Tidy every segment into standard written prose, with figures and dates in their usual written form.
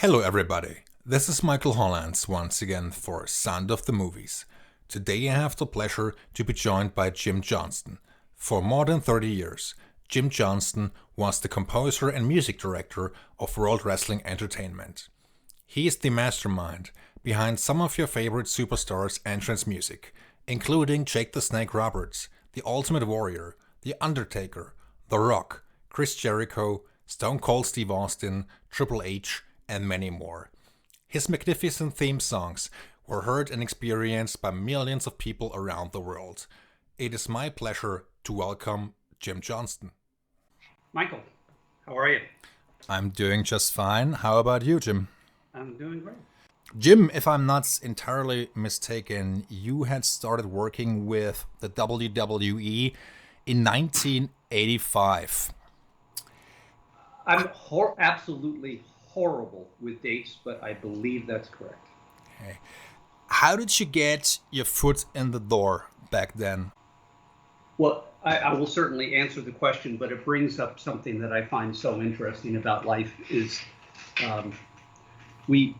Hello everybody, this is Michael Hollands once again for Sound of the Movies. Today I have the pleasure to be joined by Jim Johnston. For more than 30 years, Jim Johnston was the composer and music director of World Wrestling Entertainment. He is the mastermind behind some of your favorite superstars' entrance music, including Jake the Snake Roberts, The Ultimate Warrior, The Undertaker, The Rock, Chris Jericho, Stone Cold Steve Austin, Triple H, and many more. His magnificent theme songs were heard and experienced by millions of people around the world. It is my pleasure to welcome Jim Johnston. Michael, how are you? I'm doing just fine. How about you, Jim? I'm doing great. Jim, if I'm not entirely mistaken, you had started working with the WWE in 1985. I'm absolutely horrible with dates, but I believe that's correct. Okay. How did you get your foot in the door back then? Well, I will certainly answer the question, but it brings up something that I find so interesting about life is we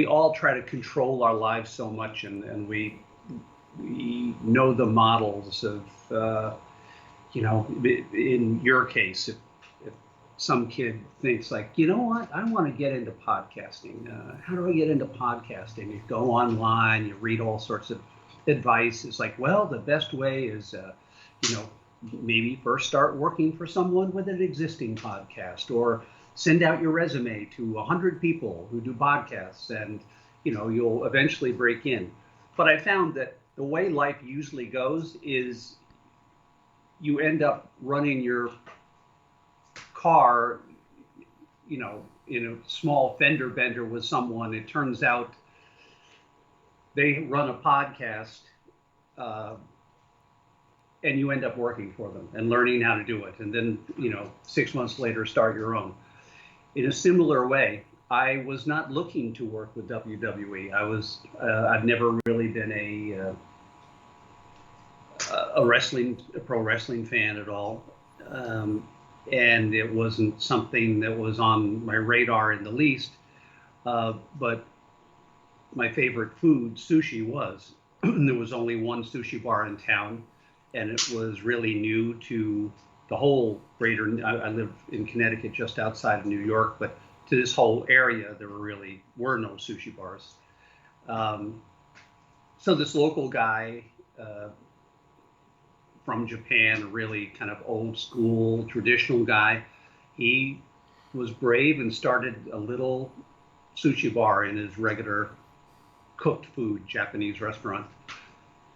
all try to control our lives so much, and we know the models of, in your case, if some kid thinks like, you know what, I want to get into podcasting. How do I get into podcasting? You go online, you read all sorts of advice. It's like, well, the best way is, maybe first start working for someone with an existing podcast, or send out your resume to 100 people who do podcasts, and you'll eventually break in. But I found that the way life usually goes is you end up running your car, in a small fender bender with someone. It turns out they run a podcast, and you end up working for them and learning how to do it. And then, 6 months later, start your own. In a similar way, I was not looking to work with WWE. I've never really been a pro wrestling fan at all. And it wasn't something that was on my radar in the least. But my favorite food, sushi, was. There was only one sushi bar in town, and it was really new to the whole greater. I live in Connecticut, just outside of New York, but to this whole area, there were no sushi bars. So this local guy from Japan, a really kind of old school, traditional guy, he was brave and started a little sushi bar in his regular cooked food Japanese restaurant.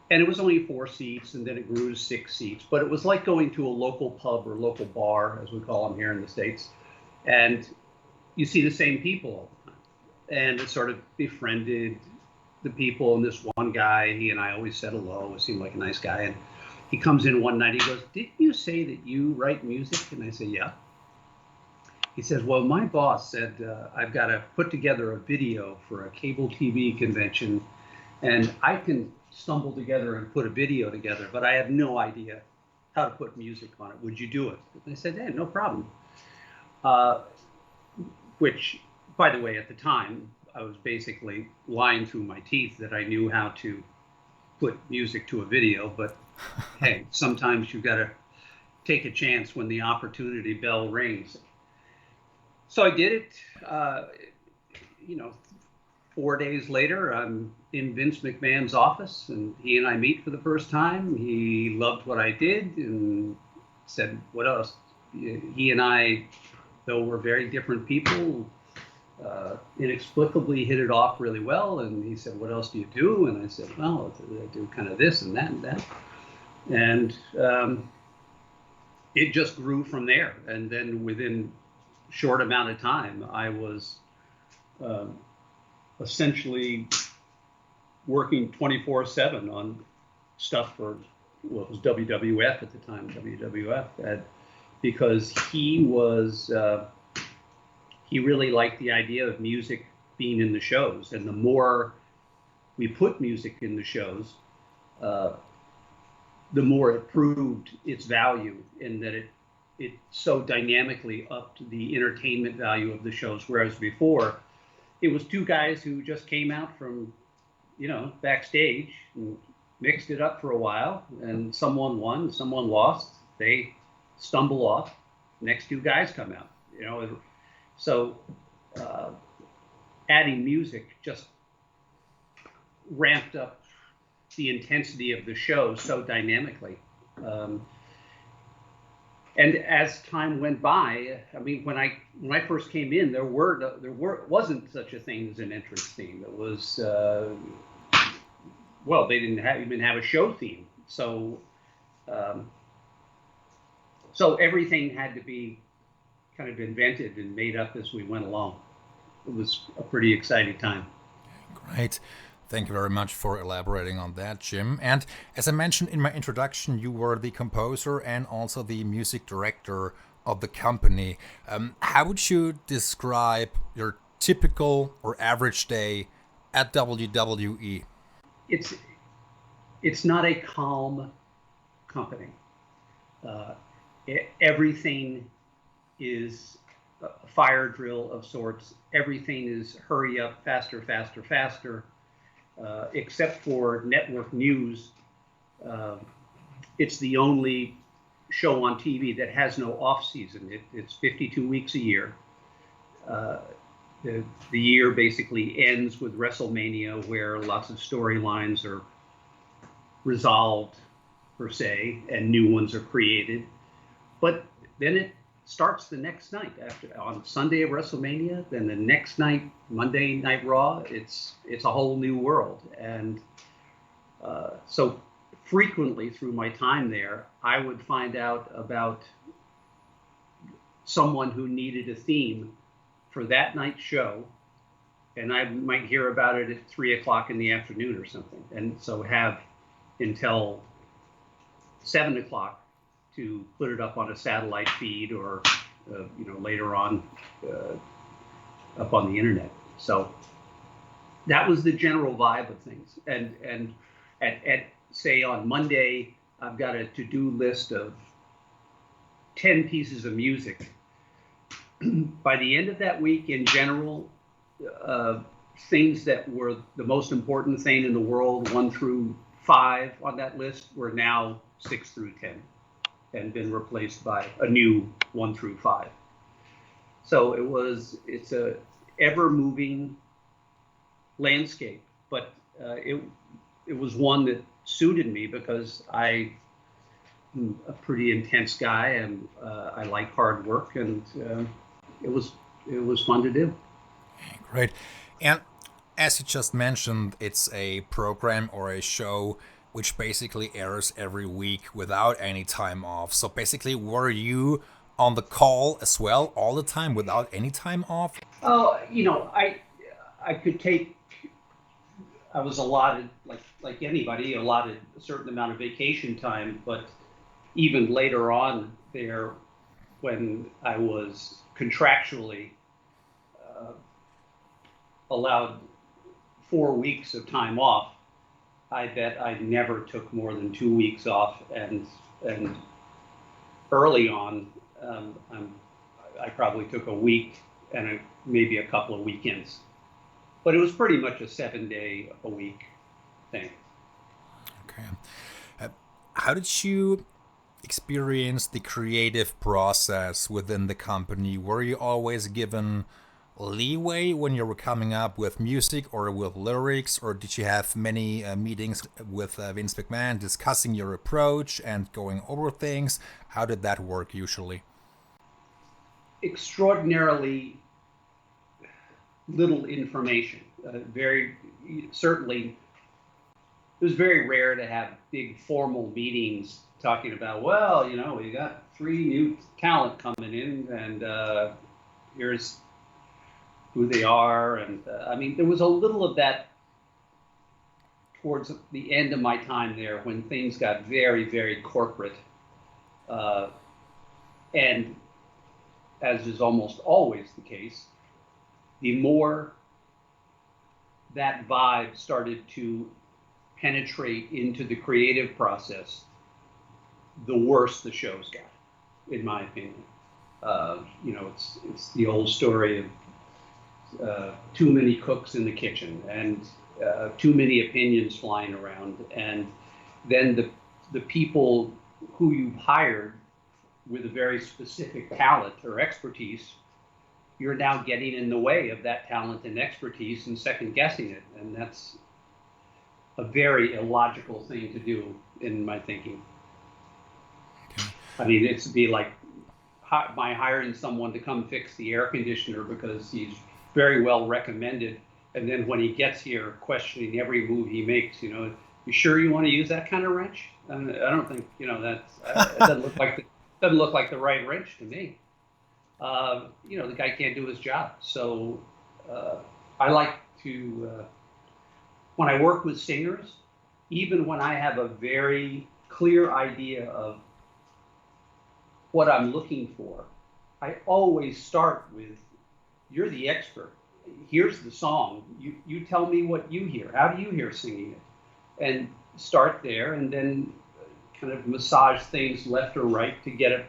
And it was only 4 seats, and then it grew to 6 seats. But it was like going to a local pub or local bar, as we call them here in the States. And you see the same people. And it sort of befriended the people. And this one guy, he and I always said hello. He seemed like a nice guy. And he comes in one night, he goes, "Didn't you say that you write music?" And I say, "Yeah." He says, "Well, my boss said I've got to put together a video for a cable TV convention, and I can stumble together and put a video together, but I have no idea how to put music on it. Would you do it?" And I said, "Hey, no problem." Which, by the way, at the time, I was basically lying through my teeth that I knew how to put music to a video, but hey, sometimes you've got to take a chance when the opportunity bell rings. So I did it. 4 days later, I'm in Vince McMahon's office, and he and I meet for the first time. He loved what I did and said, "What else?" He and I, though we're very different people, inexplicably hit it off really well. And he said, "What else do you do?" And I said, "Well, I do kind of this and that and that." And it just grew from there. And then within a short amount of time, I was essentially working 24/7 on stuff for what was WWF at the time, WWF, because he really liked the idea of music being in the shows. And the more we put music in the shows, the more it proved its value, in that it so dynamically upped the entertainment value of the shows. Whereas before, it was two guys who just came out from, backstage and mixed it up for a while, and someone won, someone lost. They stumble off. Next two guys come out. So adding music just ramped up the intensity of the show so dynamically. And as time went by, I mean, when I first came in, there wasn't such a thing as an entrance theme. It was they didn't even have a show theme. So everything had to be kind of invented and made up as we went along. It was a pretty exciting time. Great. Thank you very much for elaborating on that, Jim. And as I mentioned in my introduction, you were the composer and also the music director of the company. How would you describe your typical or average day at WWE? It's not a calm company. Everything is a fire drill of sorts. Everything is hurry up, faster, faster, faster. Except for network news, it's the only show on TV that has no off season. It's 52 weeks a year. The year basically ends with WrestleMania, where lots of storylines are resolved, per se, and new ones are created. But then it starts the next night on Sunday of WrestleMania. Then the next night, Monday Night Raw, it's a whole new world. And so frequently through my time there, I would find out about someone who needed a theme for that night's show, and I might hear about it at 3:00 in the afternoon or something, and so have until 7:00 to put it up on a satellite feed or later on up on the internet. So that was the general vibe of things. And at say on Monday, I've got a to-do list of 10 pieces of music. By the end of that week, in general, things that were the most important thing in the world, 1 through 5 on that list, were now 6 through 10 and been replaced by a new 1 through 5. So it's a ever-moving landscape, but it was one that suited me because I'm a pretty intense guy, and I like hard work, and it was fun to do. Great. And as you just mentioned, it's a program or a show which basically airs every week without any time off. So basically, were you on the call as well all the time without any time off? Oh, I could take. I was allotted, like anybody, allotted a certain amount of vacation time, but even later on there, when I was contractually allowed 4 weeks of time off, I bet I never took more than 2 weeks off, and early on, I probably took a week and maybe a couple of weekends, but it was pretty much a 7-day-a-week thing. Okay. How did you experience the creative process within the company? Were you always given leeway when you were coming up with music or with lyrics, or did you have many meetings with Vince McMahon discussing your approach and going over things? How did that work usually? Extraordinarily little information. Certainly, it was very rare to have big formal meetings talking about, well, we got 3 new talent coming in, and here's who they are. And there was a little of that towards the end of my time there, when things got very, very corporate. And as is almost always the case, the more that vibe started to penetrate into the creative process, the worse the shows got, in my opinion. It's the old story of too many cooks in the kitchen, and too many opinions flying around, and then the people who you've hired with a very specific talent or expertise, you're now getting in the way of that talent and expertise and second guessing it, and that's a very illogical thing to do in my thinking. I mean, it's be like my hiring someone to come fix the air conditioner because he's very well recommended, and then when he gets here, questioning every move he makes. You know, you sure you want to use that kind of wrench? I don't think, you know, that's it doesn't look like the right wrench to me. You know, the guy can't do his job. So I like to when I work with singers, even when I have a very clear idea of what I'm looking for, I always start with, you're the expert. Here's the song. You tell me what you hear. How do you hear singing it? And start there, and then kind of massage things left or right to get it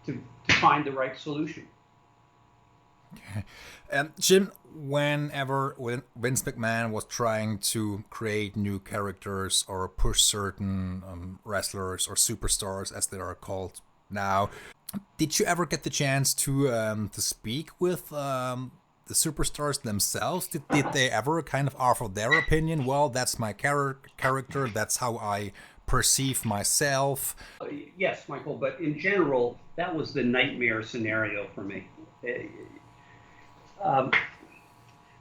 to find the right solution. Okay. Jim, whenever Vince McMahon was trying to create new characters or push certain wrestlers or superstars, as they are called now, did you ever get the chance to speak with the superstars themselves? Did they ever kind of offer their opinion? Well, that's my character. That's how I perceive myself. Yes, Michael, but in general, that was the nightmare scenario for me.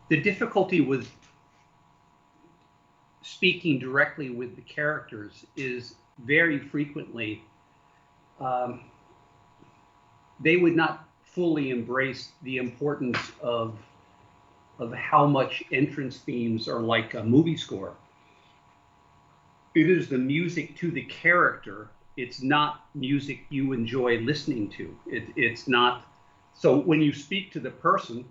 The difficulty with speaking directly with the characters is very frequently they would not fully embrace the importance of how much entrance themes are like a movie score. It is the music to the character. It's not music you enjoy listening to. It's not. So when you speak to the person,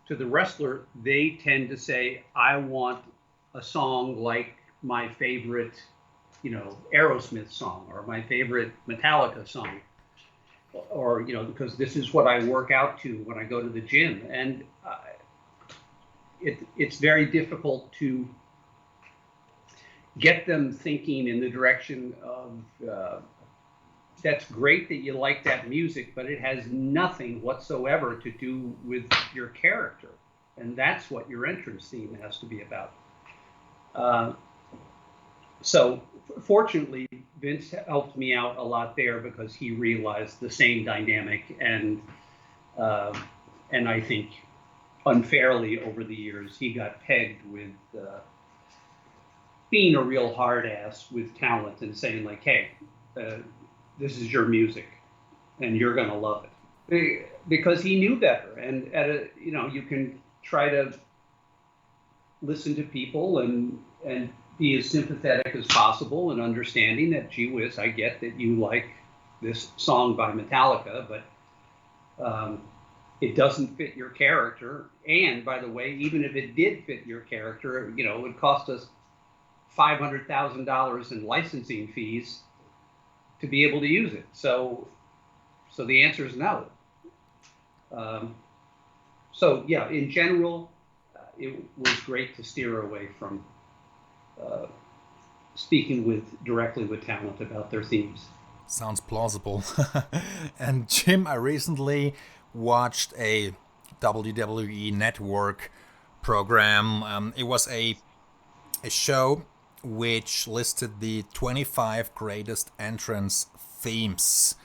to the wrestler, they tend to say, I want a song like my favorite, you know, Aerosmith song, or my favorite Metallica song, or, you know, because this is what I work out to when I go to the gym. And it's very difficult to get them thinking in the direction of, that's great that you like that music, but it has nothing whatsoever to do with your character. And that's what your entrance theme has to be about. So fortunately, Vince helped me out a lot there because he realized the same dynamic, and I think unfairly over the years, he got pegged with being a real hard ass with talent and saying like, hey, this is your music and you're going to love it, because he knew better. And you know, you can try to listen to people and be as sympathetic as possible and understanding that, gee whiz, I get that you like this song by Metallica, but it doesn't fit your character. And by the way, even if it did fit your character, you know, it would cost us $500,000 in licensing fees to be able to use it. So the answer is no. So yeah, in general, it was great to steer away from speaking directly with talent about their themes. Sounds plausible. And Jim, I recently watched a WWE Network program. It was a show which listed the 25 greatest entrance themes.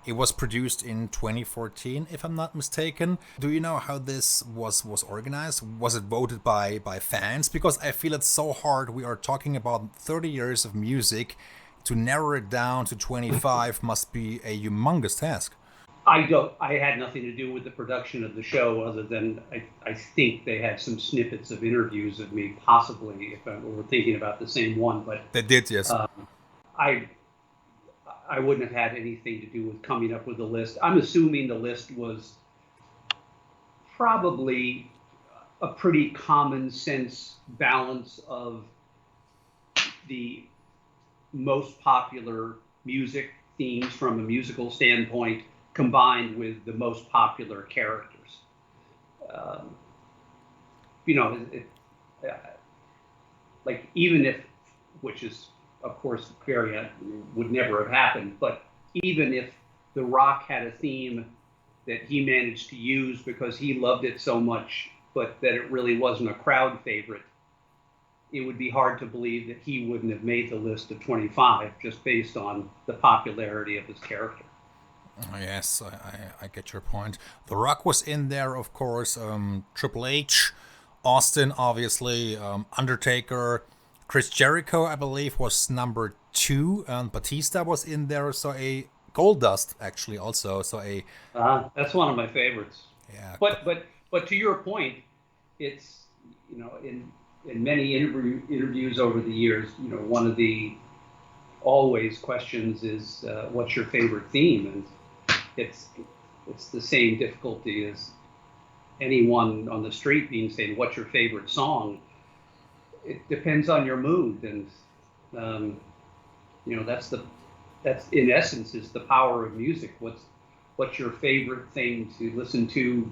It was produced in 2014, if I'm not mistaken. Do you know how this was organized? Was it voted by fans? Because I feel it's so hard. We are talking about 30 years of music. To narrow it down to 25 must be a humongous task. I had nothing to do with the production of the show, other than I think they had some snippets of interviews of me, possibly, if we're thinking about the same one. But they did, yes. I wouldn't have had anything to do with coming up with the list. I'm assuming the list was probably a pretty common sense balance of the most popular music themes from a musical standpoint, combined with the most popular characters. Um, you know, like even if, which is of course very would never have happened, but even if The Rock had a theme that he managed to use because he loved it so much, but that it really wasn't a crowd favorite, it would be hard to believe that he wouldn't have made the list of 25 just based on the popularity of his character. Yes, I get your point. The Rock was in there, of course. Triple H, Austin, obviously. Undertaker, Chris Jericho, I believe, was number 2. And Batista was in there. So a Goldust, actually, also. So a That's one of my favorites. yeah. But to your point, it's, you know, in many interviews over the years, you know, one of the always questions is what's your favorite theme, and it's the same difficulty as anyone on the street being saying what's your favorite song. It depends on your mood, and you know, that's in essence is the power of music. What's your favorite thing to listen to?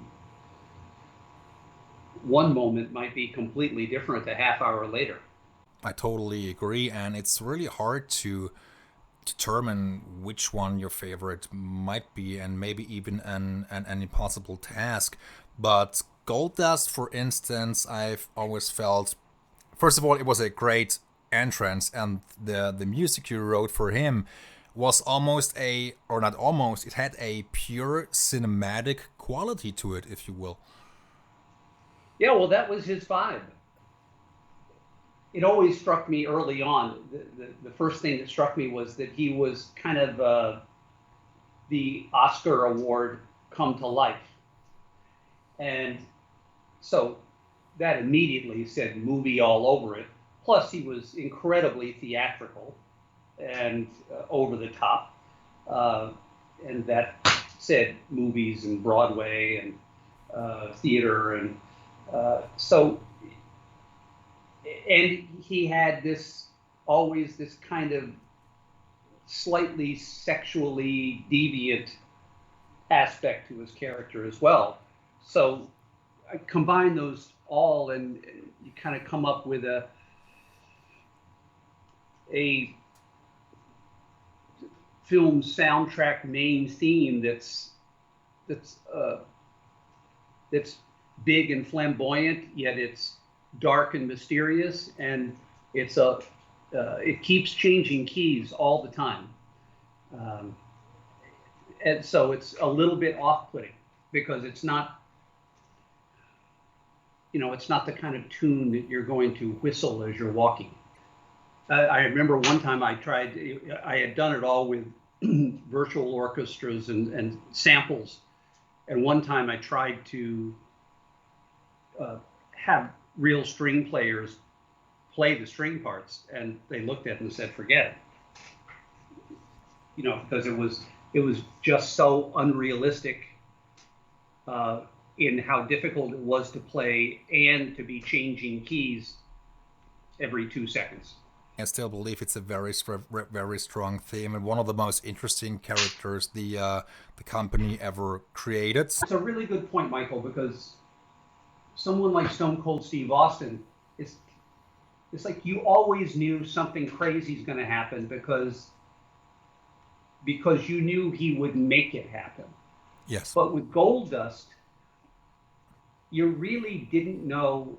One moment might be completely different a half hour later. I totally agree, and it's really hard to determine which one your favorite might be, and maybe even an impossible task. But Goldust, for instance, I've always felt, first of all, it was a great entrance, and the music you wrote for him was almost or not almost, it had a pure cinematic quality to it, if you will. Yeah, well, that was his vibe. It always struck me early on. The first thing that struck me was that he was kind of the Oscar award come to life. And so that immediately said movie all over it. Plus, he was incredibly theatrical and over the top. And that said movies and Broadway and theater. And and he had always this kind of slightly sexually deviant aspect to his character as well. So I combine those all, and you kind of come up with a film soundtrack main theme that's big and flamboyant, yet it's dark and mysterious, and it keeps changing keys all the time, and so it's a little bit off-putting because it's not, you know, it's not the kind of tune that you're going to whistle as you're walking. I remember one time I had done it all with virtual orchestras and samples, and one time I tried to have real string players play the string parts, and they looked at it and said, forget it. You know, because it was just so unrealistic in how difficult it was to play and to be changing keys every 2 seconds. I still believe it's a very strong theme, and one of the most interesting characters the company ever created. It's a really good point, Michael, because someone like Stone Cold Steve Austin, it's like you always knew something crazy is going to happen because you knew he would make it happen. Yes. But with Goldust, you really didn't know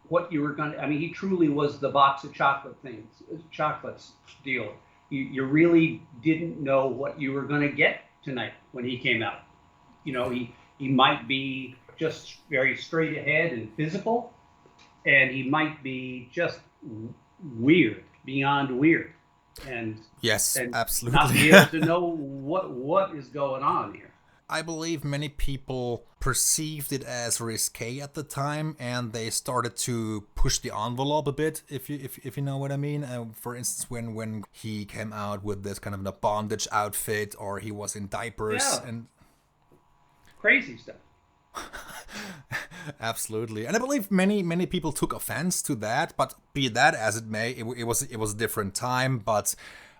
what you were going to. I mean, he truly was the box of chocolates deal. You really didn't know what you were going to get tonight when he came out. You know, he might be just very straight ahead and physical, and he might be just weird, beyond weird, and yes, and absolutely, not be able to know what is going on here. I believe many people perceived it as risque at the time, and they started to push the envelope a bit, if you know what I mean. For instance, when he came out with this kind of a bondage outfit, or he was in diapers, and crazy stuff. Absolutely, and I believe many people took offense to that. But be that as it may, it was a different time. But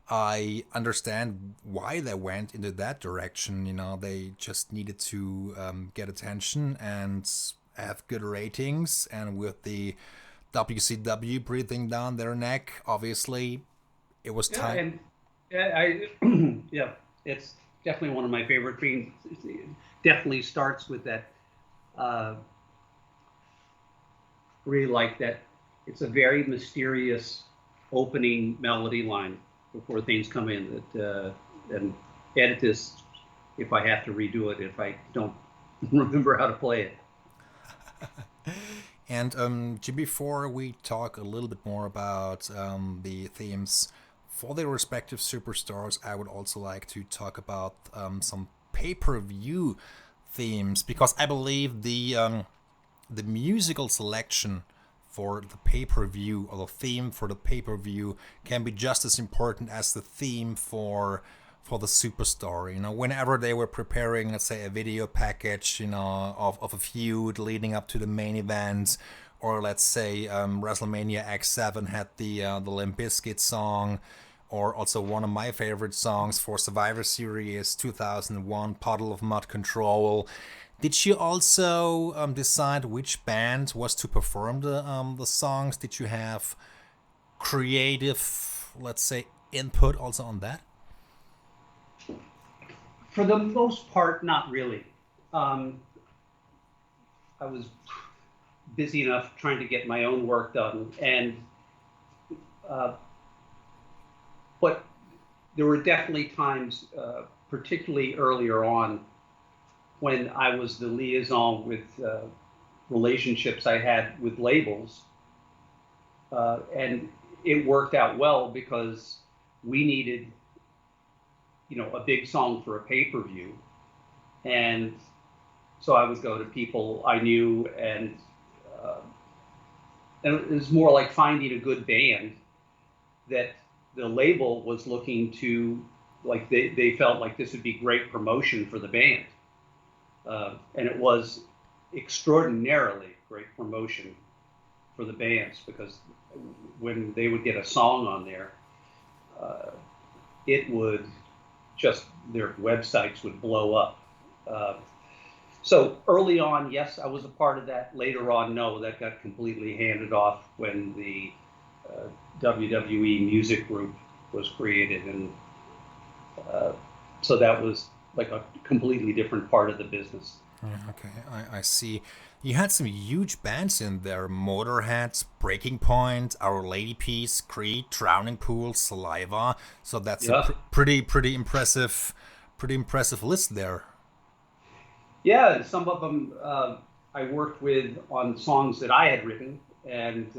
I understand why they went into that direction. You know, they just needed to get attention and have good ratings. And with the WCW breathing down their neck, obviously, it was Yeah, time. and I yeah, it's definitely one of my favorite themes. It definitely starts with that. Uh, really like that. It's a very mysterious opening melody line before things come in. And edit this if I have to redo it if I don't remember how to play it. And before we talk a little bit more about the themes for their respective superstars, I would also like to talk about some pay-per-view themes because I believe the musical selection for the pay-per-view or the theme for the pay-per-view can be just as important as the theme for the superstar. You know, whenever they were preparing, let's say, a video package, you know, of a feud leading up to the main event, or let's say WrestleMania X7 had the Limp Bizkit song, or also one of my favorite songs for Survivor Series 2001, Puddle of Mud Control. Did you also decide which band was to perform the songs? Did you have creative, let's say, input also on that? For the most part, not really. Um, I was busy enough trying to get my own work done, and uh, but there were definitely times, particularly earlier on, when I was the liaison with relationships I had with labels, and it worked out well because we needed, a big song for a pay-per-view, and so I would go to people I knew, uh, and it was more like finding a good band that the label was looking to, like they felt like this would be great promotion for the band, and it was extraordinarily great promotion for the bands because when they would get a song on there, uh, it would just their websites would blow up. Uh, so early on, yes, I was a part of that. Later on, no, that got completely handed off when the uh, WWE Music Group was created, and uh, so that was like a completely different part of the business. Okay, I see. You had some huge bands in there: Motorhead, Breaking Point, Our Lady Peace, Creed, Drowning Pool, Saliva. So that's a Yeah, pretty impressive list there. yeah. Some of them I worked with on songs that I had written and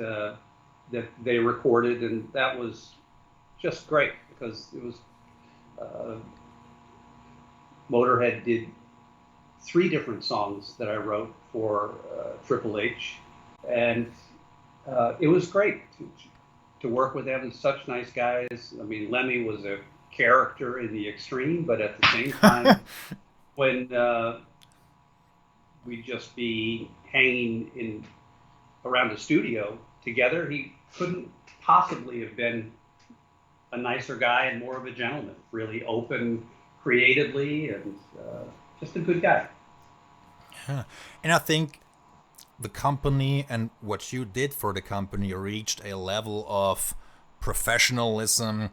that they recorded, and that was just great because it was uh, Motorhead did three different songs that I wrote for Triple H, and it was great to work with them. Such nice guys. I mean, Lemmy was a character in the extreme, but at the same time, when we'd just be hanging in around the studio together, he couldn't possibly have been a nicer guy and more of a gentleman. Really open creatively and just a good guy. And I think the company and what you did for the company reached a level of professionalism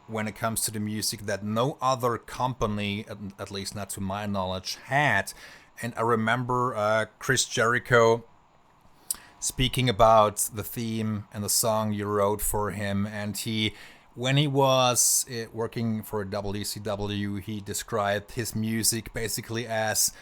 when it comes to the music that no other company, at least not to my knowledge, had. And I remember Chris Jericho speaking about the theme and the song you wrote for him, and when he was working for WCW, he described his music basically as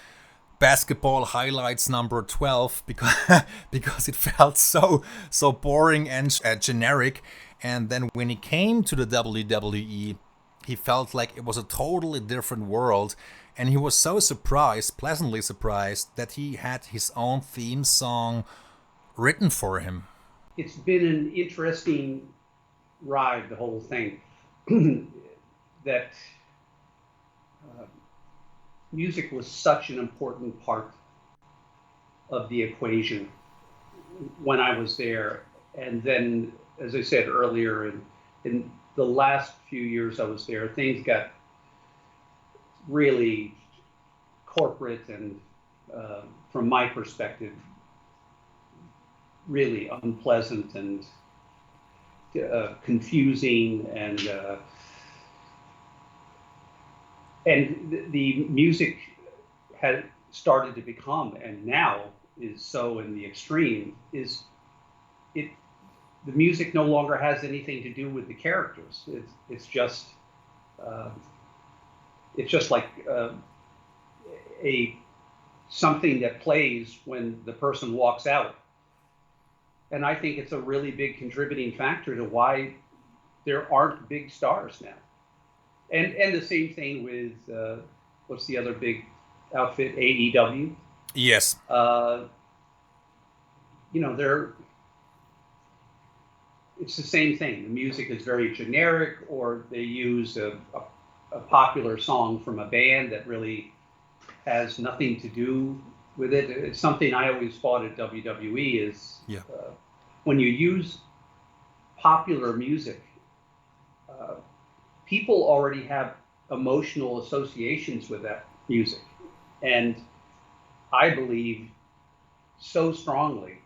basketball highlights number 12 because because it felt so boring and generic. And then when he came to the WWE, he felt like it was a totally different world, and he was so surprised, pleasantly surprised, that he had his own theme song written for him. It's been an interesting ride, the whole thing. That uh, music was such an important part of the equation when I was there. And then, as I said earlier, in the last few years I was there, things got really corporate and, from my perspective, really unpleasant and confusing, and the music had started to become, and now is so in the extreme, is it the music no longer has anything to do with the characters. It's just like a something that plays when the person walks out. And I think it's a really big contributing factor to why there aren't big stars now. And the same thing with what's the other big outfit, AEW. Yes. It's the same thing. The music is very generic, or they use a popular song from a band that really has nothing to do with it. It's something I always fought at WWE is when you use popular music, people already have emotional associations with that music. And I believe so strongly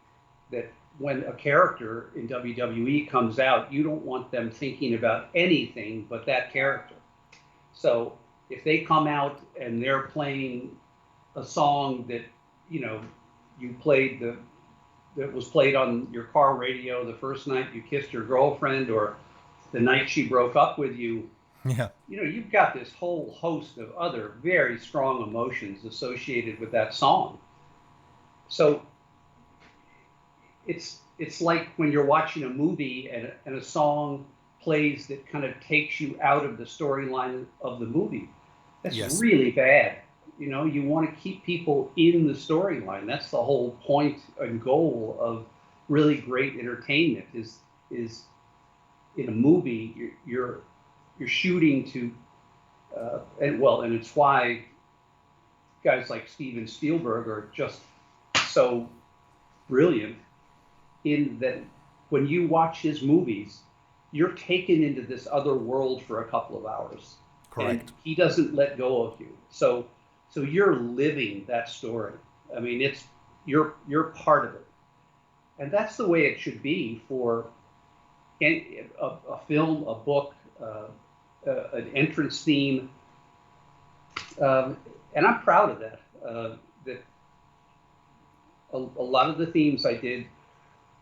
that when a character in WWE comes out, you don't want them thinking about anything but that character. So if they come out and they're playing a song that, you played that was played on your car radio the first night you kissed your girlfriend, or the night she broke up with you, you've got this whole host of other very strong emotions associated with that song. So it's like when you're watching a movie and a song plays that kind of takes you out of the storyline of the movie. That's really bad. You want to keep people in the storyline. That's the whole point and goal of really great entertainment is in a movie you're shooting to and it's why guys like Steven Spielberg are just so brilliant, in that when you watch his movies, you're taken into this other world for a couple of hours. Correct. And he doesn't let go of you. So you're living that story. I mean, you're part of it. And that's the way it should be for a film, a book, an entrance theme. And I'm proud of that. That a lot of the themes I did,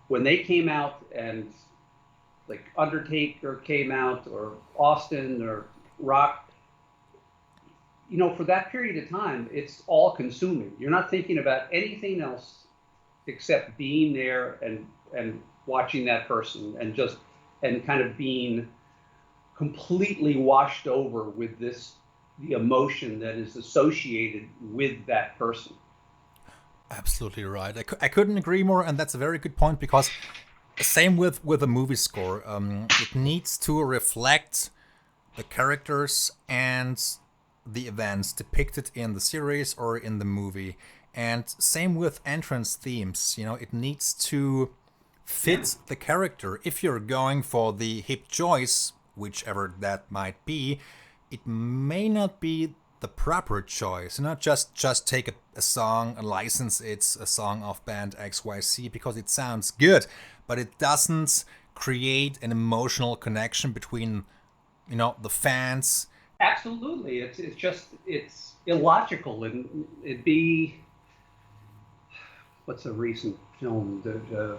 when they came out, and like Undertaker came out, or Austin, or Rock, for that period of time, it's all consuming. You're not thinking about anything else except being there and watching that person, and kind of being completely washed over with the emotion that is associated with that person. Absolutely right. I couldn't agree more, and that's a very good point, because same with a movie score. It needs to reflect the characters and the events depicted in the series or in the movie. And same with entrance themes. It needs to fit the character. If you're going for the hip choice, whichever that might be, it may not be the proper choice. Not just take a song and license it's a song of band XYZ because it sounds good, but it doesn't create an emotional connection between the fans. Absolutely. It's illogical. And it'd be, what's a recent film, the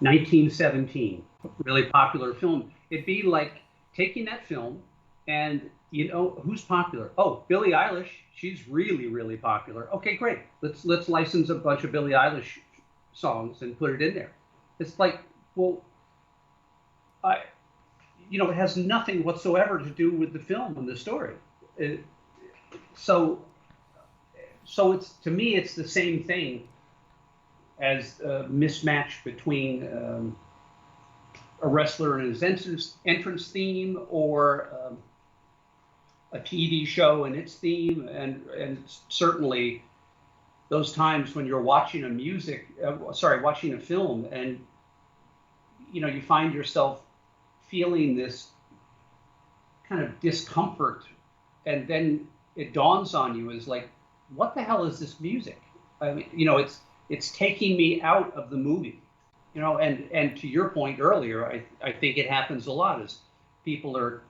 1917, really popular film. It'd be like taking that film and who's popular? Oh, Billie Eilish. She's really, really popular. Okay, great. Let's license a bunch of Billie Eilish songs and put it in there. It's like, well, it has nothing whatsoever to do with the film and the story. So it's, to me, it's the same thing as a mismatch between a wrestler and his entrance theme, or a TV show and its theme, and certainly those times when you're watching watching a film, and you find yourself feeling this kind of discomfort, and then it dawns on you as like, what the hell is this music? I mean, it's taking me out of the movie, and to your point earlier, I think it happens a lot as people are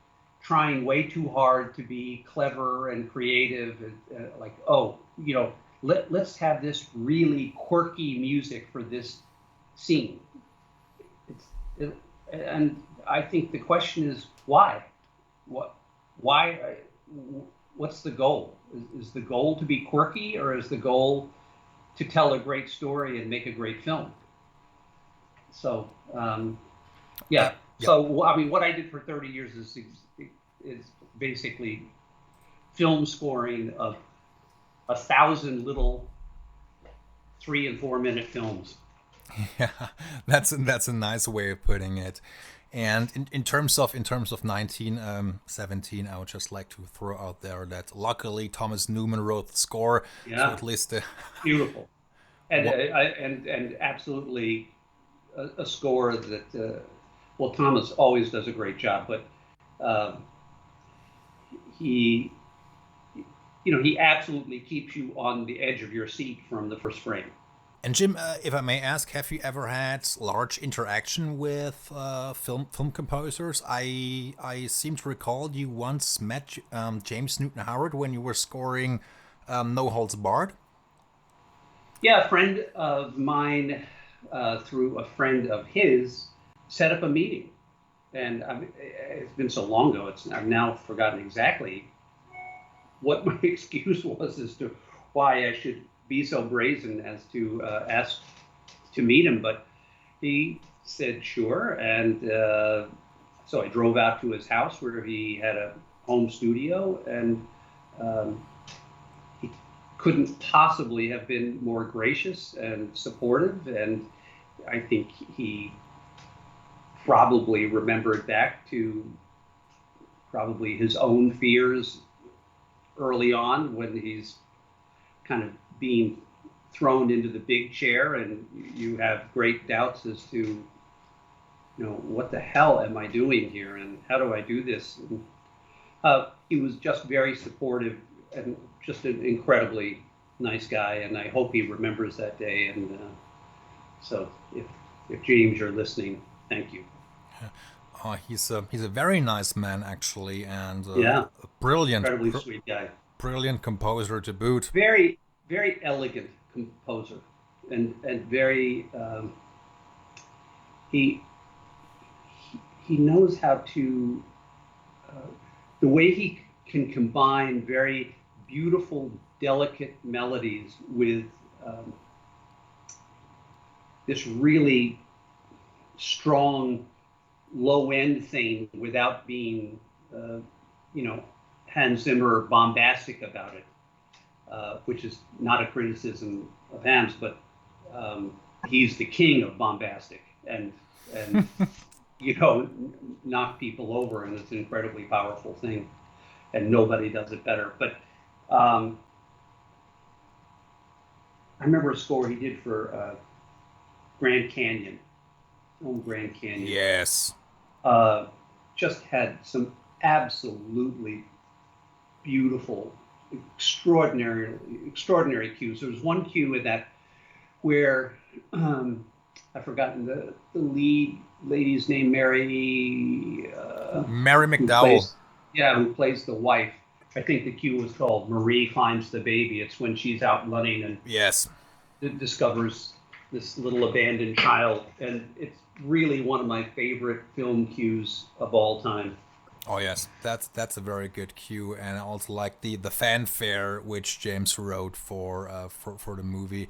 trying way too hard to be clever and creative, and like, oh, let's have this really quirky music for this scene. And I think the question is why? Why? What's the goal? Is the goal to be quirky, or is the goal to tell a great story and make a great film? So, yeah. So, I mean, what I did for 30 years is basically film scoring of 1,000 little 3 and 4 minute films. Yeah, that's a nice way of putting it. And in terms of 1917, I would just like to throw out there that luckily Thomas Newman wrote the score. Yeah, so at least beautiful, and absolutely a score that well, Thomas always does a great job, but he absolutely keeps you on the edge of your seat from the first frame. And Jim, if I may ask, have you ever had large interaction with film composers? I seem to recall you once met James Newton Howard when you were scoring No Holds Barred. Yeah, a friend of mine, through a friend of his, set up a meeting, and it's been so long ago, I've now forgotten exactly what my excuse was as to why I should be so brazen as to ask to meet him, but he said sure, and so I drove out to his house where he had a home studio, and he couldn't possibly have been more gracious and supportive, and I think he probably remembered back to probably his own fears early on when he's kind of being thrown into the big chair and you have great doubts as to, what the hell am I doing here and how do I do this? And, he was just very supportive and just an incredibly nice guy, and I hope he remembers that day. And so if James, you're listening, thank you. He's a very nice man, actually, and yeah, a brilliant, incredibly sweet guy. Brilliant composer to boot. Very, very elegant composer, and very he knows how to the way he can combine very beautiful, delicate melodies with this really strong low end thing without being Hans Zimmer bombastic about it, which is not a criticism of Hans, but he's the king of bombastic and knock people over, and it's an incredibly powerful thing, and nobody does it better. But I remember a score he did for Grand Canyon, film Grand Canyon. Yes. Just had some absolutely beautiful, extraordinary cues. There was one cue in that where I've forgotten the lead lady's name, Mary McDowell. Who plays the wife. I think the cue was called Marie Finds the Baby. It's when she's out running and discovers this little abandoned child, and it's really one of my favorite film cues of all time. Oh yes, that's a very good cue, and I also like the fanfare which James wrote for the movie.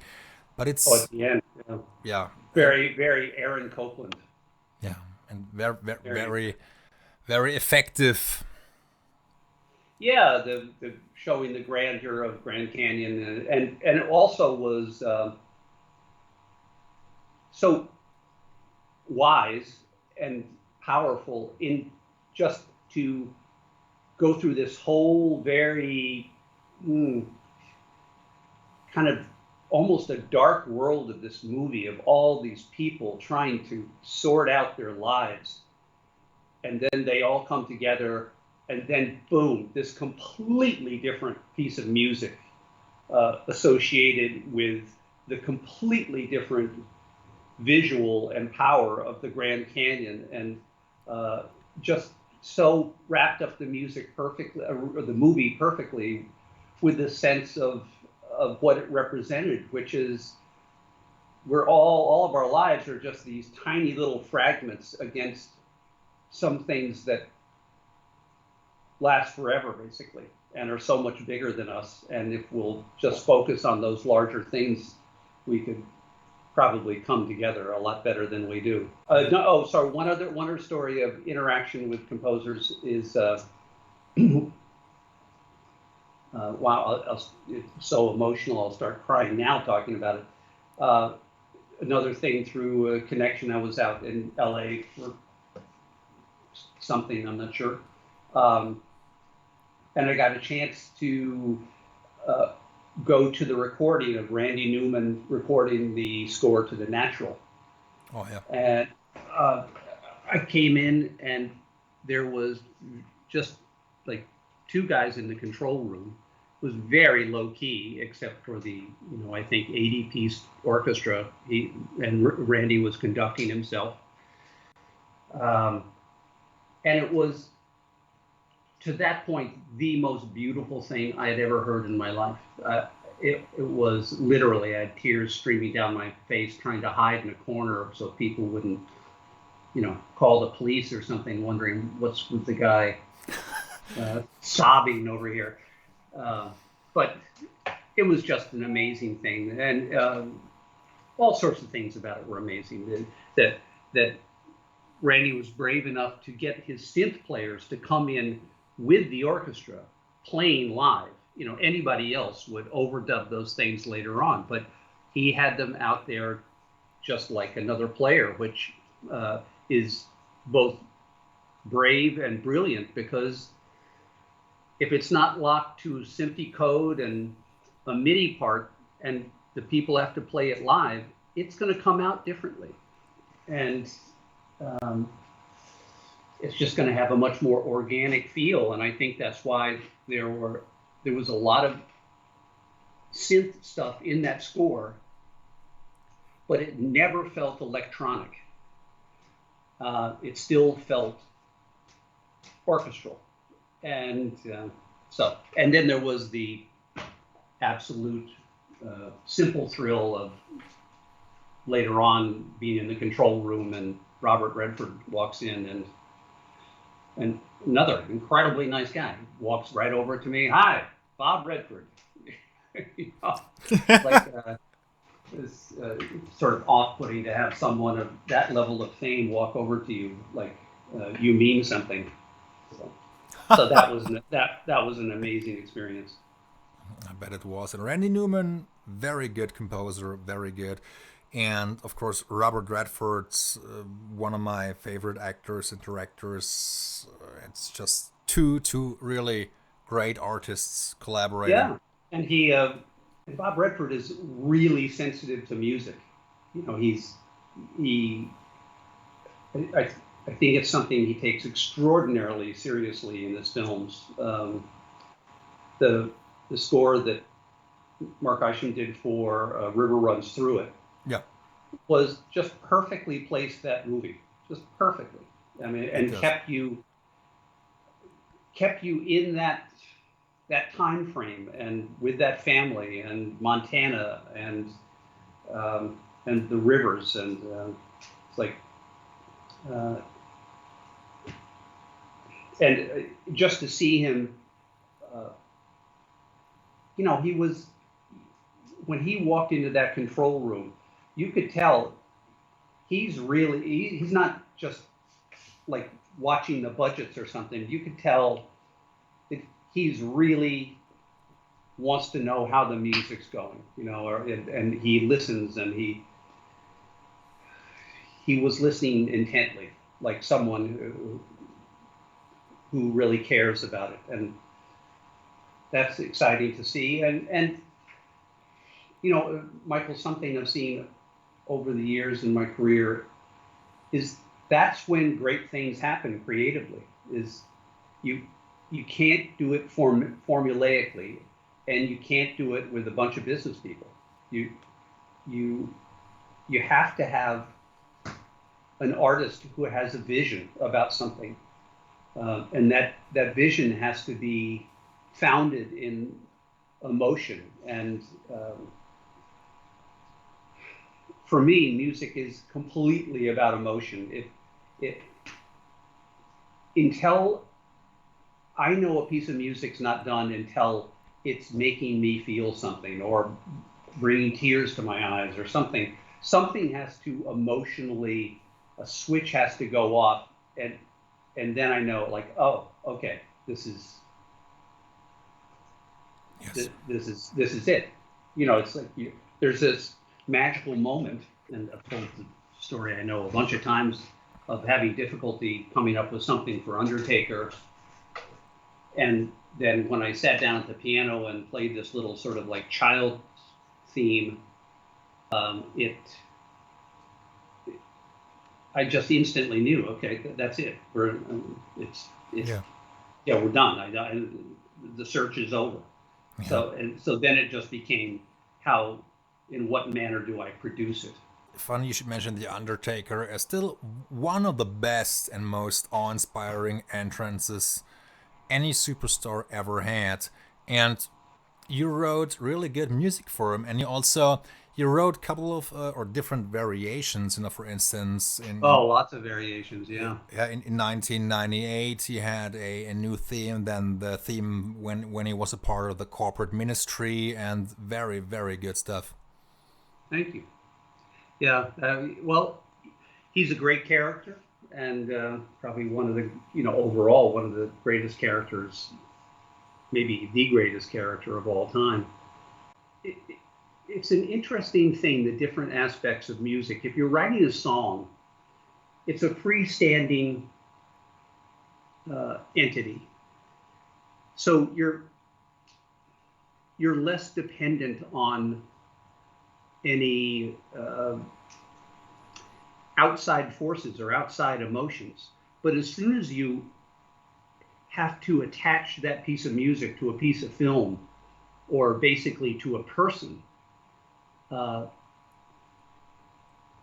But it's at the end, yeah, very, very Aaron Copland. Yeah, and very effective. Yeah, the showing the grandeur of Grand Canyon, and it also was so wise and powerful in just to go through this whole very kind of almost a dark world of this movie of all these people trying to sort out their lives, and then they all come together and then boom, this completely different piece of music associated with the completely different visual and power of the Grand Canyon, and just so wrapped up the music perfectly, or the movie perfectly, with the sense of what it represented, which is we're all of our lives are just these tiny little fragments against some things that last forever, basically, and are so much bigger than us. And if we'll just focus on those larger things, we could probably come together a lot better than we do. Sorry. One other story of interaction with composers is wow, it's so emotional. I'll start crying now talking about it. Another thing, through a connection, I was out in LA for something, I'm not sure, and I got a chance to go to the recording of Randy Newman recording the score to The Natural. Oh yeah. And I came in, and there was just like two guys in the control room. It was very low key, except for the, I think 80-piece orchestra. Randy was conducting himself. And it was, to that point, the most beautiful thing I had ever heard in my life. It was literally, I had tears streaming down my face, trying to hide in a corner so people wouldn't, call the police or something, wondering what's with the guy sobbing over here. But it was just an amazing thing, and all sorts of things about it were amazing. That Randy was brave enough to get his synth players to come in with the orchestra playing live. Anybody else would overdub those things later on, but he had them out there just like another player, which is both brave and brilliant, because if it's not locked to synthy code and a MIDI part, and the people have to play it live, it's going to come out differently. And it's just going to have a much more organic feel. And I think that's why there was a lot of synth stuff in that score, but it never felt electronic. It still felt orchestral. And and then there was the absolute simple thrill of later on being in the control room, and Robert Redford walks in, and another incredibly nice guy walks right over to me. Hi, Bob Redford. It's sort of off-putting to have someone of that level of fame walk over to you like you mean something. So that was an amazing experience. I bet it was. And Randy Newman, very good composer, very good. And of course, Robert Redford's one of my favorite actors and directors. It's just two really great artists collaborating. Yeah, and Bob Redford is really sensitive to music. I think it's something he takes extraordinarily seriously in his films. The score that Mark Isham did for River Runs Through It, yeah, was just perfectly placed that movie, just perfectly. I mean, and kept you in that time frame, and with that family, and Montana, and the rivers, and it's like. And just to see him, he was, when he walked into that control room, you could tell he's not just like watching the budgets or something. You could tell that he's really wants to know how the music's going, and he listens, and he was listening intently, like someone who really cares about it. And that's exciting to see. And Michael, something I've seen over the years in my career is that's when great things happen creatively, is you you can't do it formulaically, and you can't do it with a bunch of business people. You you you have to have an artist who has a vision about something, and that vision has to be founded in emotion. And for me, music is completely about emotion. It until I know a piece of music's not done until it's making me feel something or bringing tears to my eyes or something. Something has to emotionally, a switch has to go off, and then I know, like, oh, okay, this is Yes. this is it. You know, it's like there's this magical moment, and I've told the story I know a bunch of times of having difficulty coming up with something for Undertaker. And then when I sat down at the piano and played this little sort of like child theme, I just instantly knew, okay, that's it. Yeah. We're done. The search is over. Yeah. So then it just became in what manner do I produce it? Funny you should mention The Undertaker as still one of the best and most awe-inspiring entrances any superstar ever had. And you wrote really good music for him, and you wrote a couple of or different variations. For instance, Oh, lots of variations, yeah. in 1998 he had a new theme than the theme when he was a part of the corporate ministry, and very, very good stuff. Thank you. Yeah, well, he's a great character, and probably one of the, overall one of the greatest characters, maybe the greatest character of all time. It's an interesting thing, the different aspects of music. If you're writing a song, it's a freestanding entity, so you're less dependent on any outside forces or outside emotions. But as soon as you have to attach that piece of music to a piece of film, or basically to a person,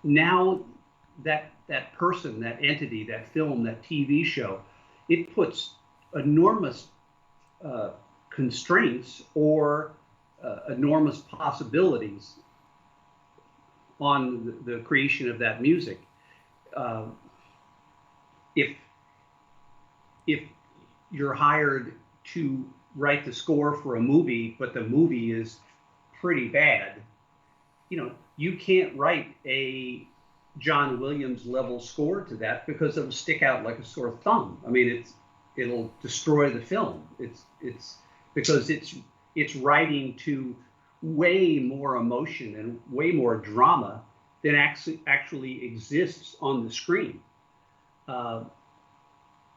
now that person, that entity, that film, that TV show, it puts enormous constraints or enormous possibilities on the creation of that music. If you're hired to write the score for a movie, but the movie is pretty bad, you can't write a John Williams level score to that, because it'll stick out like a sore thumb. I mean, it'll destroy the film. It's because it's writing to way more emotion and way more drama than actually exists on the screen.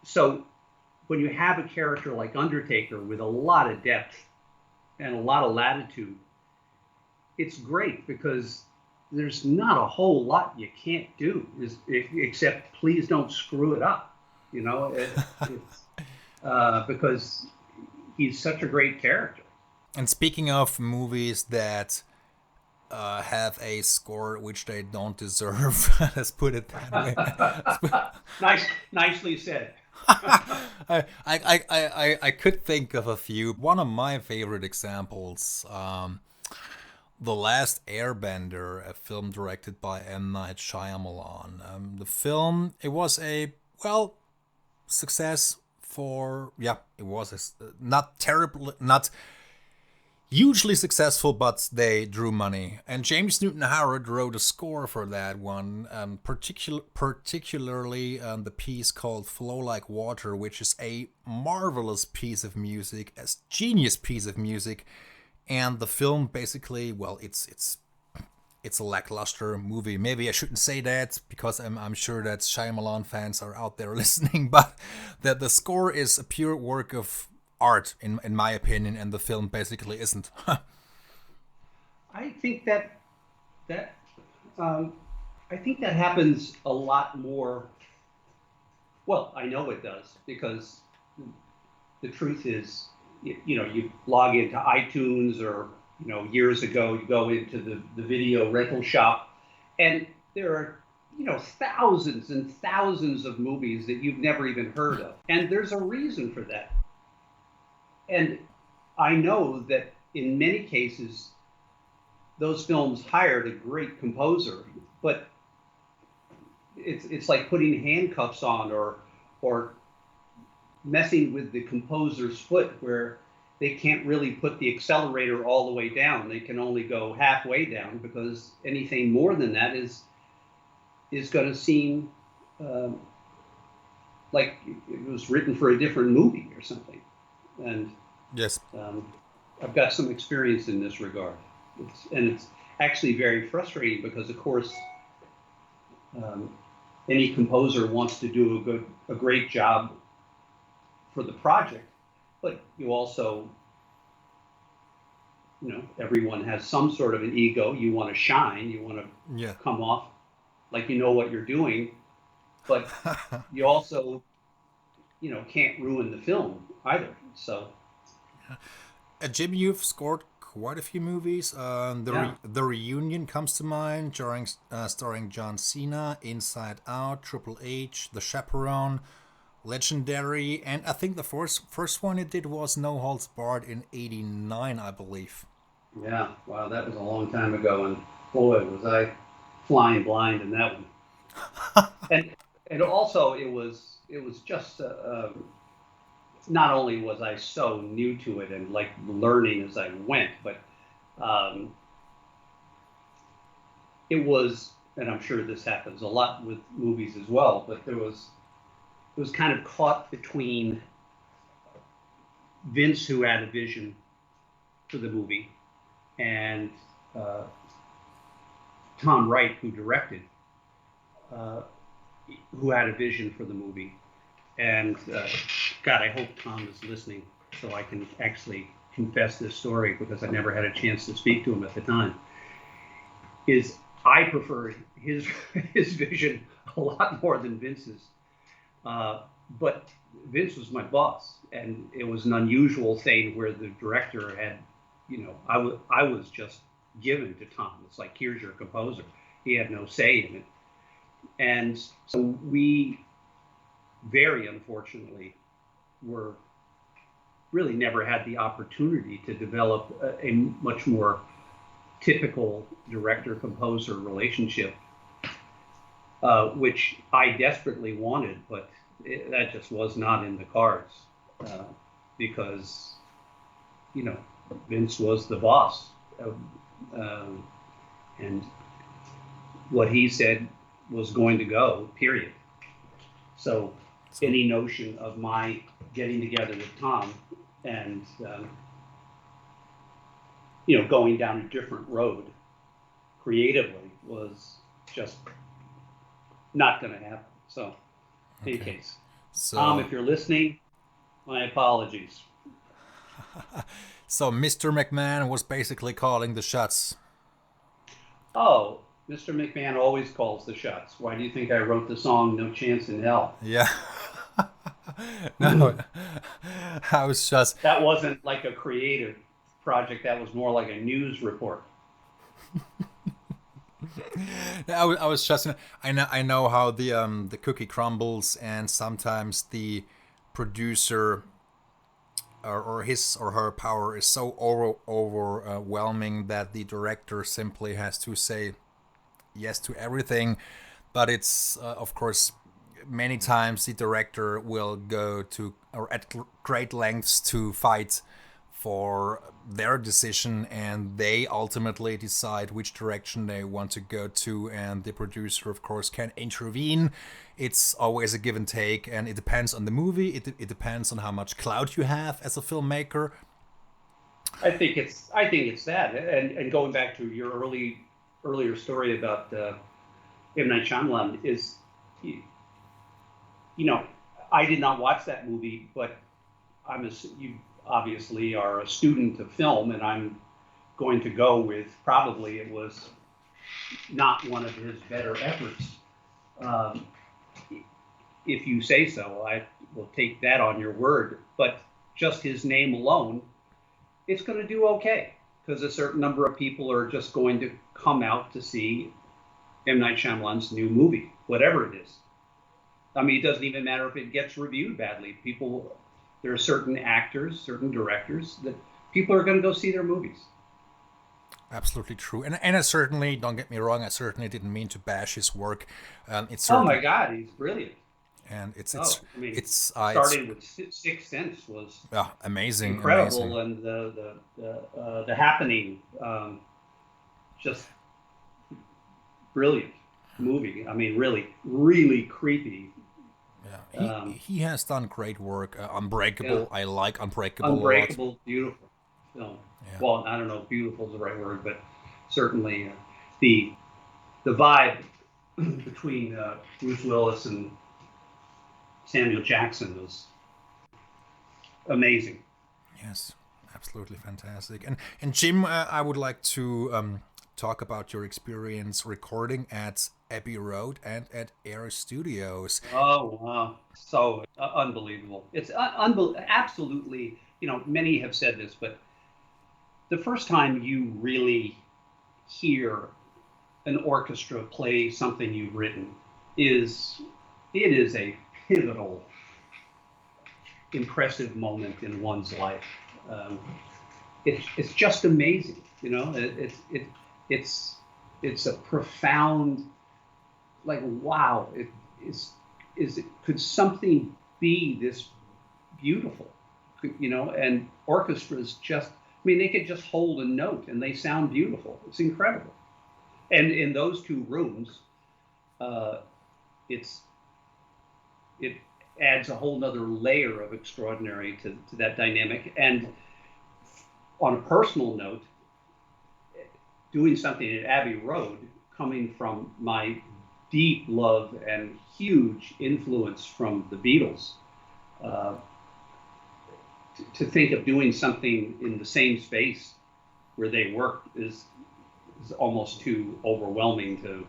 So when you have a character like Undertaker with a lot of depth and a lot of latitude, it's great because there's not a whole lot you can't do, except please don't screw it up, because he's such a great character. And speaking of movies that have a score which they don't deserve, let's put it that way. Nicely said. I could think of a few. One of my favorite examples, The Last Airbender, a film directed by M. Night Shyamalan. The film, it was a, success for, it was not terrible, not hugely successful, but they drew money. And James Newton Howard wrote a score for that one, particularly the piece called Flow Like Water, which is a marvelous piece of music, a genius piece of music. And the film basically, it's a lackluster movie. Maybe I shouldn't say that, because I'm sure that Shyamalan fans are out there listening, but the score is a pure work of art, in my opinion, and the film basically isn't. I think that happens a lot more. Well, I know it does, because the truth is, you log into iTunes, or, years ago, you go into the video rental shop, and there are, thousands and thousands of movies that you've never even heard of. And there's a reason for that. And I know that in many cases, those films hired a great composer, but it's like putting handcuffs on, or messing with the composer's foot, where they can't really put the accelerator all the way down. They can only go halfway down, because anything more than that is going to seem like it was written for a different movie or something. And Yes. I've got some experience in this regard. It's actually very frustrating, because, of course, any composer wants to do a great job for the project, but you also, everyone has some sort of an ego. You want to shine. You want to come off like you know what you're doing, but you also, can't ruin the film either. So, Jim, you've scored quite a few movies. The Reunion comes to mind, starring John Cena, Inside Out, Triple H, The Chaperone, Legendary, and I think the first one it did was No Holds Barred in '89, I believe. Yeah, wow, that was a long time ago, and boy, was I flying blind in that one. and also it was just not only was I so new to it and like learning as I went, but it was, and I'm sure this happens a lot with movies as well, but it was kind of caught between Vince, who had a vision for the movie, and Tom Wright, who directed, who had a vision for the movie. And God, I hope Tom is listening so I can actually confess this story, because I never had a chance to speak to him at the time. I prefer his vision a lot more than Vince's. But Vince was my boss, and it was an unusual thing where the director had, I was just given to Tom. It's like, here's your composer. He had no say in it. And so we, very unfortunately, really never had the opportunity to develop a much more typical director-composer relationship, which I desperately wanted, but that just was not in the cards, because, Vince was the boss, and what he said was going to go, period. So any notion of my getting together with Tom and, going down a different road creatively was just not going to happen. So, in any case, Tom, if you're listening, my apologies. So Mr. McMahon was basically calling the shots. Oh, Mr. McMahon always calls the shots. Why do you think I wrote the song No Chance in Hell? Yeah. No, I was just... That wasn't like a creative project. That was more like a news report. I was just... I know how the cookie crumbles, and sometimes the producer or his or her power is so overwhelming that the director simply has to say yes to everything. But it's of course, many times the director will go to or at great lengths to fight for their decision, and they ultimately decide which direction they want to go to, and the producer of course can intervene. It's always a give and take, and it depends on the movie. It depends on how much clout you have as a filmmaker. I think it's that, and going back to your earlier story about M. Night Shyamalan, is, I did not watch that movie, but you obviously are a student of film, and I'm going to go with probably it was not one of his better efforts. If you say so, I will take that on your word. But just his name alone, it's going to do okay because a certain number of people are just going to come out to see M. Night Shyamalan's new movie, whatever it is. I mean, it doesn't even matter if it gets reviewed badly. There are certain actors, certain directors that people are going to go see their movies. Absolutely true. And I certainly, don't get me wrong, I certainly didn't mean to bash his work. It's Oh certainly, my God, he's brilliant. and it's Oh, I mean, it's starting with Sixth Sense was amazing, amazing. incredible, and the Happening, just brilliant movie. I mean, really, really creepy. Yeah, he has done great work. Yeah, Unbreakable, I like Unbreakable a lot. Unbreakable, beautiful film. Yeah. Well, I don't know if beautiful is the right word, but certainly the the vibe between Bruce Willis and Samuel Jackson was amazing. Yes, absolutely fantastic. And Jim, I would like to talk about your experience recording at Abbey Road and at Air Studios. Oh, wow. So unbelievable. It's absolutely, many have said this, but the first time you really hear an orchestra play something you've written it is a pivotal, impressive moment in one's life. Um, it's just amazing, it's it's a profound, like, wow, could something be this beautiful? And orchestras just, I mean, they could just hold a note and they sound beautiful. It's incredible. And in those two rooms, uh, it's it adds a whole nother layer of extraordinary to that dynamic. And on a personal note, doing something at Abbey Road, coming from my deep love and huge influence from the Beatles, uh, to think of doing something in the same space where they worked is almost too overwhelming to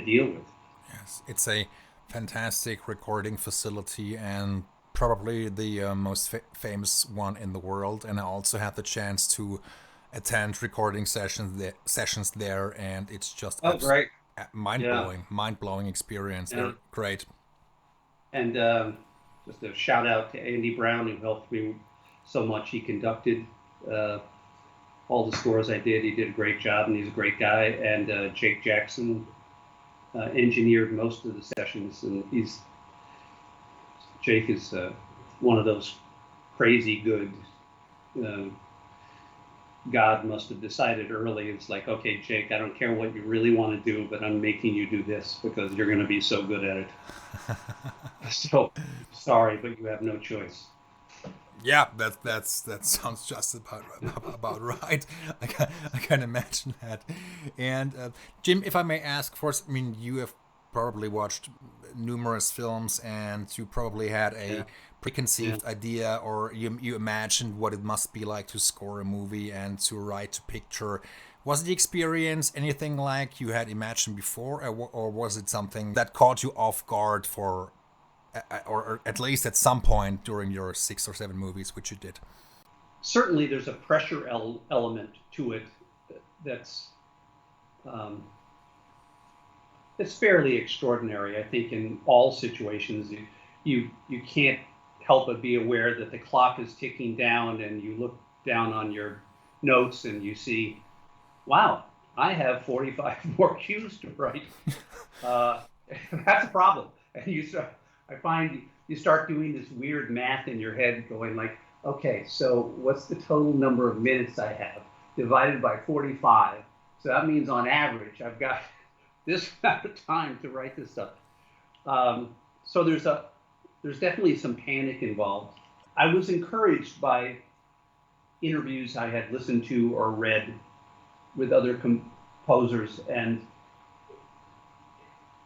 deal with. Yes, it's a fantastic recording facility and probably the most famous one in the world. And I also had the chance to attend recording sessions there, and it's just Oh, great. Yeah, mind blowing experience. yeah. They're great. And just a shout out to Andy Brown, who helped me so much. He conducted uh, all the scores I did. He did a great job, and he's a great guy. And Jake Jackson engineered most of the sessions, and Jake is one of those crazy good. Uh, God must have decided early. It's like, okay, Jake, I don't care what you really want to do, but I'm making you do this because you're going to be so good at it. So sorry, but you have no choice. Yeah, that sounds just about right. I can imagine that. And Jim, if I may ask, first, I mean, you have probably watched numerous films, and you probably had Yeah, a yeah. preconceived idea, or you imagined what it must be like to score a movie and to write a picture. Was the experience anything like you had imagined before, or was it something that caught you off guard for or at least at some point during your 6 or 7 movies, which you did. Certainly, there's a pressure element to it that's um, it's fairly extraordinary. I think in all situations, you can't help but be aware that the clock is ticking down, and you look down on your notes and you see, wow, I have 45 more cues to write. Uh, that's a problem. And I find you start doing this weird math in your head, going like, okay, so what's the total number of minutes I have divided by 45? So that means on average, I've got this amount of time to write this stuff. So there's definitely some panic involved. I was encouraged by interviews I had listened to or read with other composers, and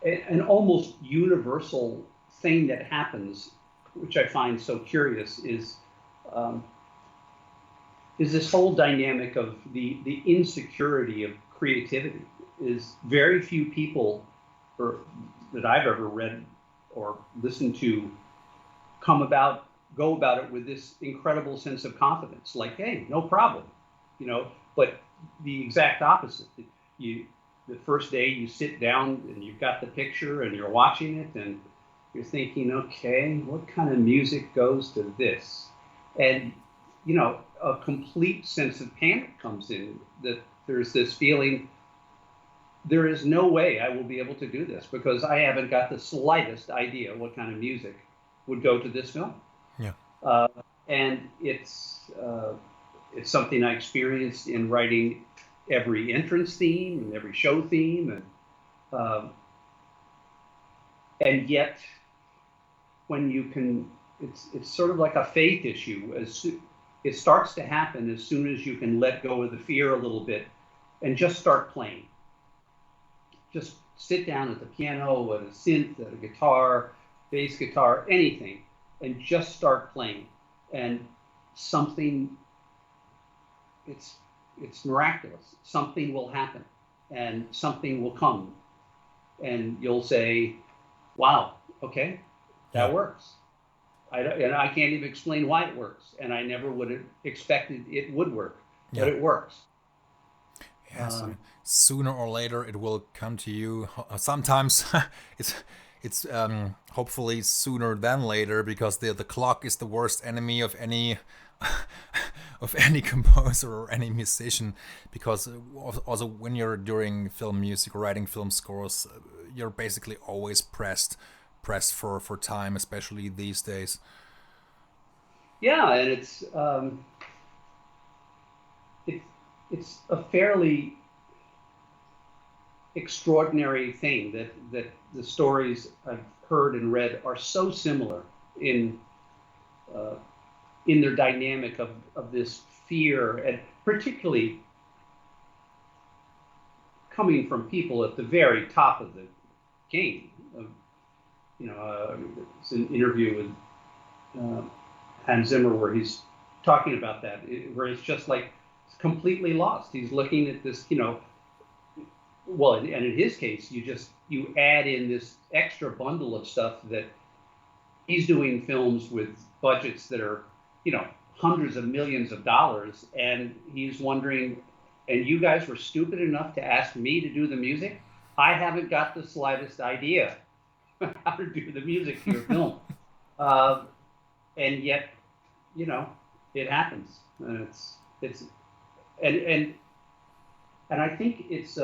an almost universal thing that happens, which I find so curious, um, is this whole dynamic of the insecurity of creativity. Is very few people, or that I've ever read or listened to, come about go about it with this incredible sense of confidence, like, hey, no problem, but the exact opposite. The first day you sit down and you've got the picture and you're watching it and you're thinking, okay, what kind of music goes to this? And, a complete sense of panic comes in, that there's this feeling, there is no way I will be able to do this because I haven't got the slightest idea what kind of music would go to this film. Yeah. And it's something I experienced in writing every entrance theme and every show theme, and yet when you can, it's sort of like a faith issue. It starts to happen as soon as you can let go of the fear a little bit and just start playing. Just sit down at the piano, at a synth, at a guitar, bass guitar, anything, and just start playing. And something, it's miraculous. Something will happen and something will come. And you'll say, wow, okay, that works. And I can't even explain why it works. And I never would have expected it would work, but it works. Yes, sooner or later it will come to you. Sometimes it's hopefully sooner than later, because the clock is the worst enemy of any of any composer or any musician. Because also when you're doing film music or writing film scores, you're basically always pressed for time, especially these days. Yeah, and it's a fairly extraordinary thing that the stories I've heard and read are so similar in their dynamic of this fear, and particularly coming from people at the very top of the game. It's an interview with Hans Zimmer where he's talking about that, where it's just like completely lost. He's looking at this, well, and in his case, you add in this extra bundle of stuff that he's doing films with budgets that are, hundreds of millions of dollars, and he's wondering, and you guys were stupid enough to ask me to do the music? I haven't got the slightest idea how to do the music to your film. And yet, it happens. And and I think it's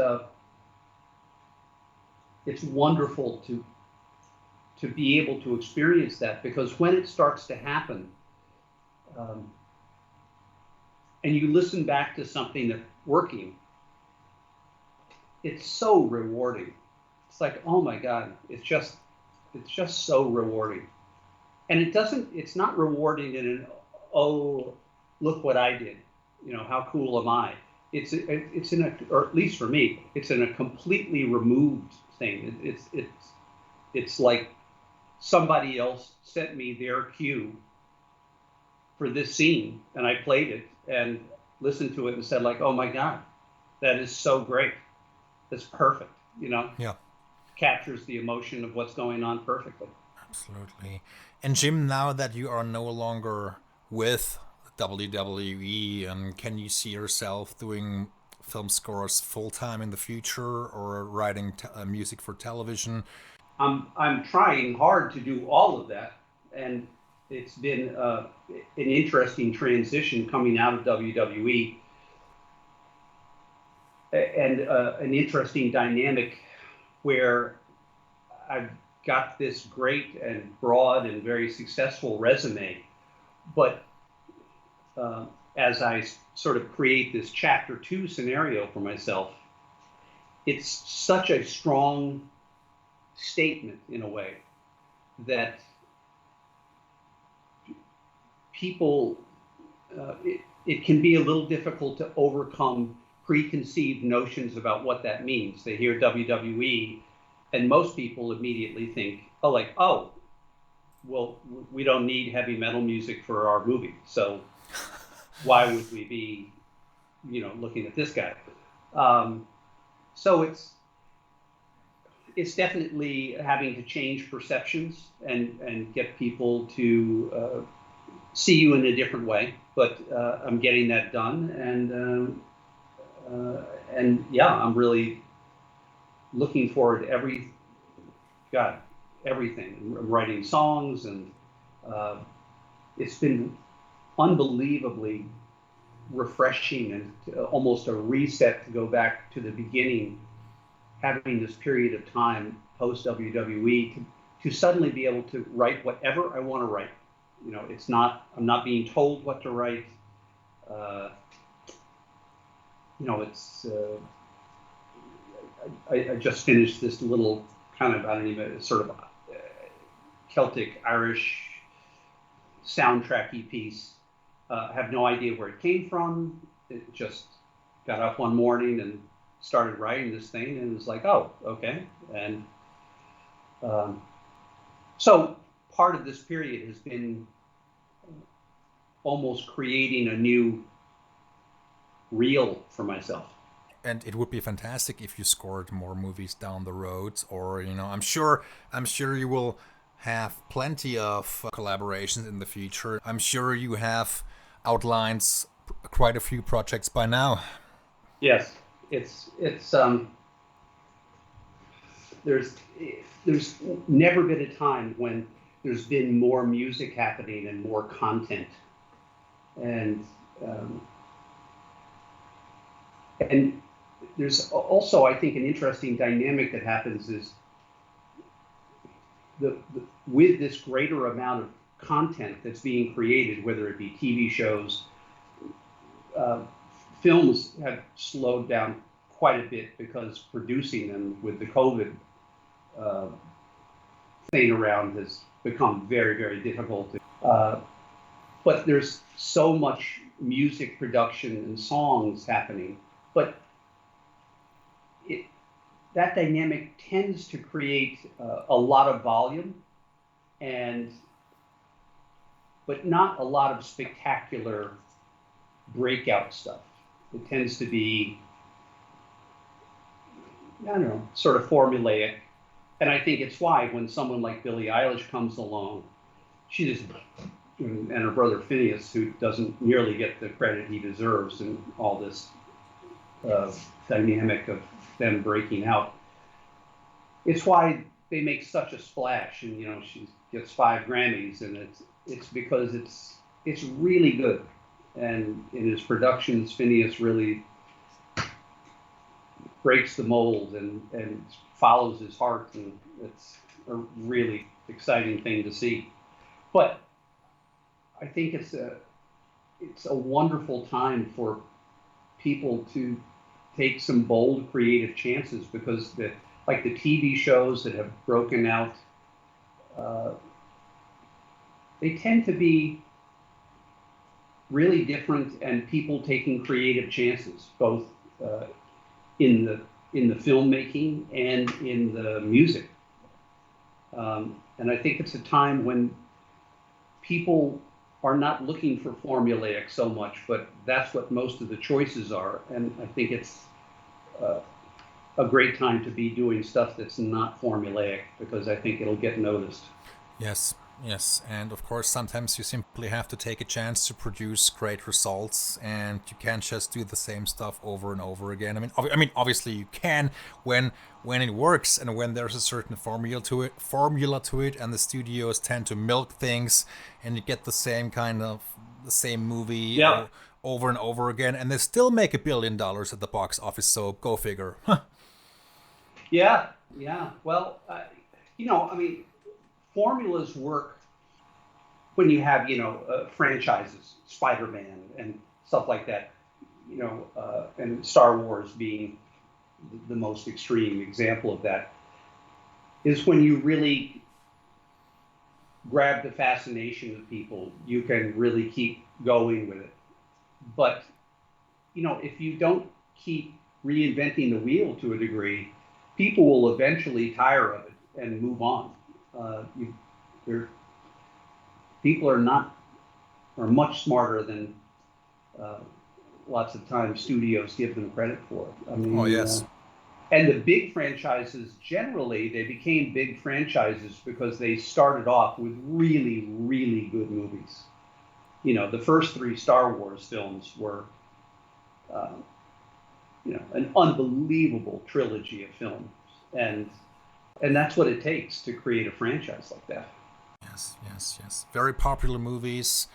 wonderful to be able to experience that, because when it starts to happen, and you listen back to something that's working, it's so rewarding. It's like, oh my God, it's just so rewarding. And it's not rewarding in an, oh, look what I did, how cool am I? It's in a, or at least for me, it's in a completely removed thing. It's like somebody else sent me their cue for this scene, and I played it and listened to it and said, like, oh my God, that is so great. That's perfect, Yeah. Captures the emotion of what's going on perfectly. Absolutely. And Jim, now that you are no longer with WWE, and can you see yourself doing film scores full time in the future, or writing music for television? I'm trying hard to do all of that, and it's been an interesting transition coming out of WWE, and an interesting dynamic where I've got this great and broad and very successful resume, but as I sort of create this chapter 2 scenario for myself, it's such a strong statement in a way that people, it can be a little difficult to overcome preconceived notions about what that means. They hear WWE, and most people immediately think, oh, well, we don't need heavy metal music for our movie, so why would we be, looking at this guy? So it's definitely having to change perceptions and get people to see you in a different way, but I'm getting that done, and yeah, I'm really looking forward to everything. I'm writing songs, and it's been unbelievably refreshing and almost a reset to go back to the beginning, having this period of time post WWE to suddenly be able to write whatever I want to write. You know, I'm not being told what to write. You know, I just finished this little kind of, I don't even, sort of Celtic Irish soundtracky piece. I have no idea where it came from. It just got up one morning and started writing this thing, and it was like, oh, okay. And so part of this period has been almost creating a new reel for myself. And it would be fantastic if you scored more movies down the road, or I'm sure you will have plenty of collaborations in the future. I'm sure you have outlined quite a few projects by now. Yes, it's there's never been a time when there's been more music happening and more content, and and there's also, I think, an interesting dynamic that happens is with this greater amount of content that's being created, whether it be TV shows, films have slowed down quite a bit because producing them with the COVID thing around has become very, very difficult. But there's so much music production and songs happening, but that dynamic tends to create a lot of volume, but not a lot of spectacular breakout stuff. It tends to be, I don't know, sort of formulaic. And I think it's why when someone like Billie Eilish comes along, she just, and her brother Phineas, who doesn't nearly get the credit he deserves in all this dynamic of them breaking out. It's why they make such a splash, and she gets 5 Grammys, and it's because it's really good. And in his productions, Phineas really breaks the mold and follows his heart, and it's a really exciting thing to see. But I think it's a wonderful time for people to take some bold, creative chances, because the TV shows that have broken out, they tend to be really different, and people taking creative chances, both in the filmmaking and in the music. And I think it's a time when people are not looking for formulaic so much, but that's what most of the choices are. And I think it's a great time to be doing stuff that's not formulaic, because I think it'll get noticed. Yes, and of course sometimes you simply have to take a chance to produce great results, and you can't just do the same stuff over and over again. I mean, obviously you can when it works and when there's a certain formula to it, and the studios tend to milk things, and you get the same movie. Yeah. Over and over again, and they still make $1 billion at the box office. So go figure. Yeah. Well, I mean, formulas work when you have, franchises, Spider-Man and stuff like that, and Star Wars being the most extreme example of that, is when you really grab the fascination of people, you can really keep going with it. But, if you don't keep reinventing the wheel to a degree, people will eventually tire of it and move on. People are much smarter than lots of times studios give them credit for. I mean, Oh yes. And the big franchises, generally, they became big franchises because they started off with really, really good movies. The first three Star Wars films were, uh, an unbelievable trilogy of films, and that's what it takes to create a franchise like that. Yes, yes, yes. Very popular movies.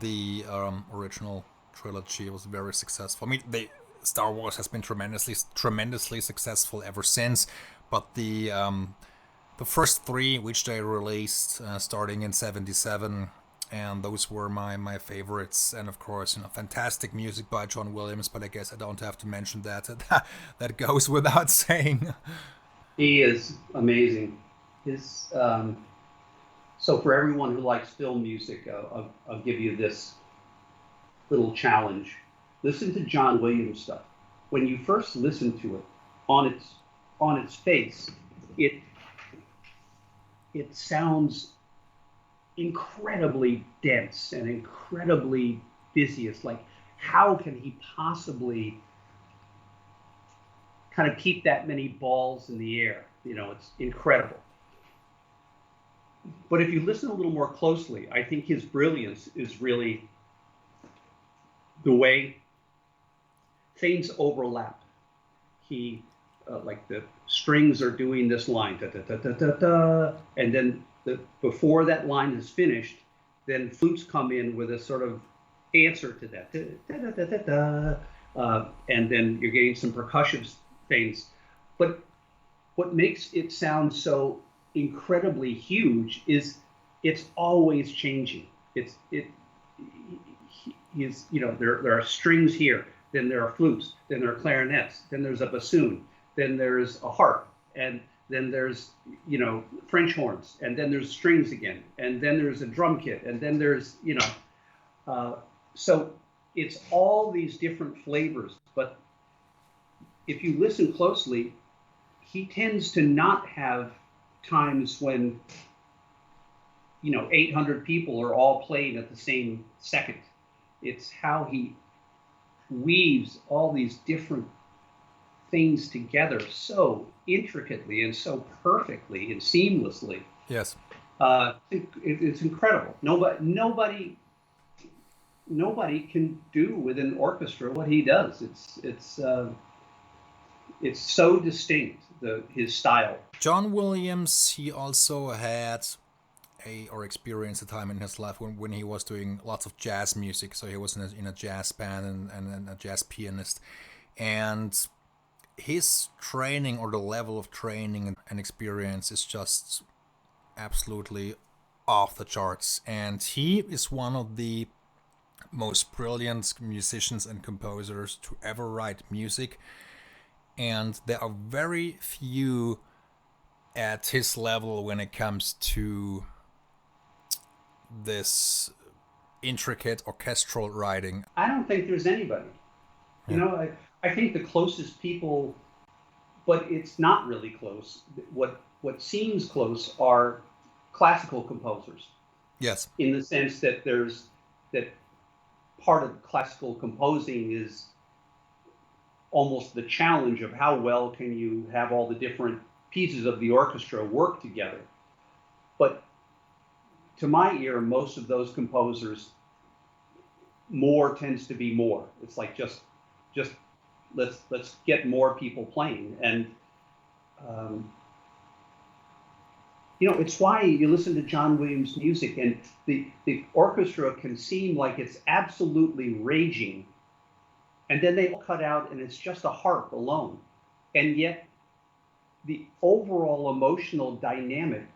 The original trilogy was very successful. I mean, Star Wars has been tremendously successful ever since. But the first three, which they released starting in '77, and those were my favorites. And of course, fantastic music by John Williams. But I guess I don't have to mention that. That goes without saying. He is amazing. His So for everyone who likes film music, I'll give you this little challenge. Listen to John Williams stuff. When you first listen to it, on its face, it sounds incredibly dense and incredibly busy. It's like, how can he possibly kind of keep that many balls in the air? It's incredible. But if you listen a little more closely, I think his brilliance is really the way things overlap. He, like the strings are doing this line, da, da, da, da, da, da, and then before that line is finished, then flutes come in with a sort of answer to that, da, da, da, da, da, and then you're getting some percussion things. But what makes it sound so incredibly huge is it's always changing. There are strings here, then there are flutes, then there are clarinets, then there's a bassoon, then there's a harp, and then there's French horns, and then there's strings again, and then there's a drum kit, and then there's so it's all these different flavors. But if you listen closely, he tends to not have times when 800 people are all playing at the same second. It's how he weaves all these different things together so intricately and so perfectly and seamlessly. Yes. It's incredible. Nobody can do with an orchestra what he does. It's so distinct, his style. John Williams, he also had experienced a time in his life when he was doing lots of jazz music. So he was in a jazz band and a jazz pianist. And his training, or the level of training and experience, is just absolutely off the charts. And he is one of the most brilliant musicians and composers to ever write music. And there are very few at his level when it comes to this intricate orchestral writing. I don't think there's anybody. Yeah. I think the closest people, but it's not really close. What seems close are classical composers. Yes. In the sense that that part of classical composing is almost the challenge of how well can you have all the different pieces of the orchestra work together. But to my ear, most of those composers, more tends to be more. It's like just let's get more people playing. And it's why you listen to John Williams' music and the orchestra can seem like it's absolutely raging, and then they cut out and it's just a harp alone. And yet the overall emotional dynamic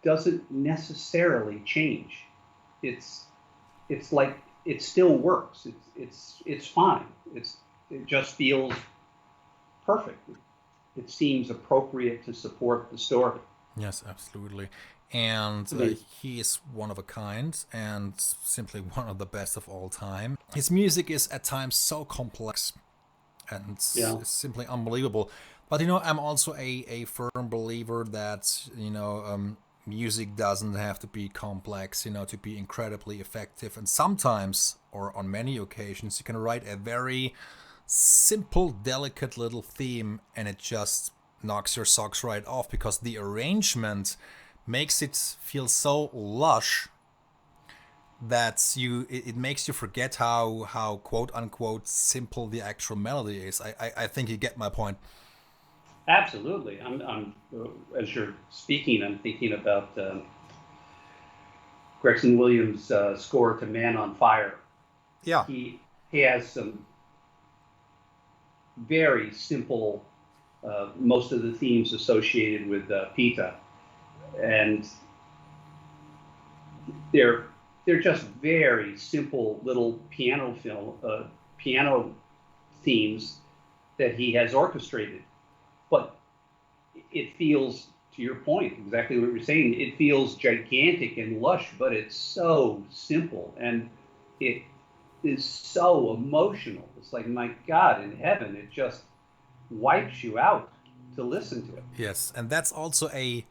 doesn't necessarily change. It's like it still works. It's fine. It just feels perfect. It seems appropriate to support the story. Yes, absolutely. And he is one of a kind and simply one of the best of all time. His music is at times so complex and simply unbelievable. But I'm also a firm believer that music doesn't have to be complex, to be incredibly effective. And sometimes, or on many occasions, you can write a very simple, delicate little theme and it just knocks your socks right off because the arrangement makes it feel so lush it makes you forget how quote unquote simple the actual melody is. I think you get my point. Absolutely. As you're speaking, I'm thinking about Gregson Williams' score to Man on Fire. Yeah. He has some very simple, most of the themes associated with Pita, and they're just very simple little piano themes that he has orchestrated. But it feels, to your point, exactly what you're saying. It feels gigantic and lush, but it's so simple, and it is so emotional. It's like, my God in heaven, it just wipes you out to listen to it. Yes, and that's also a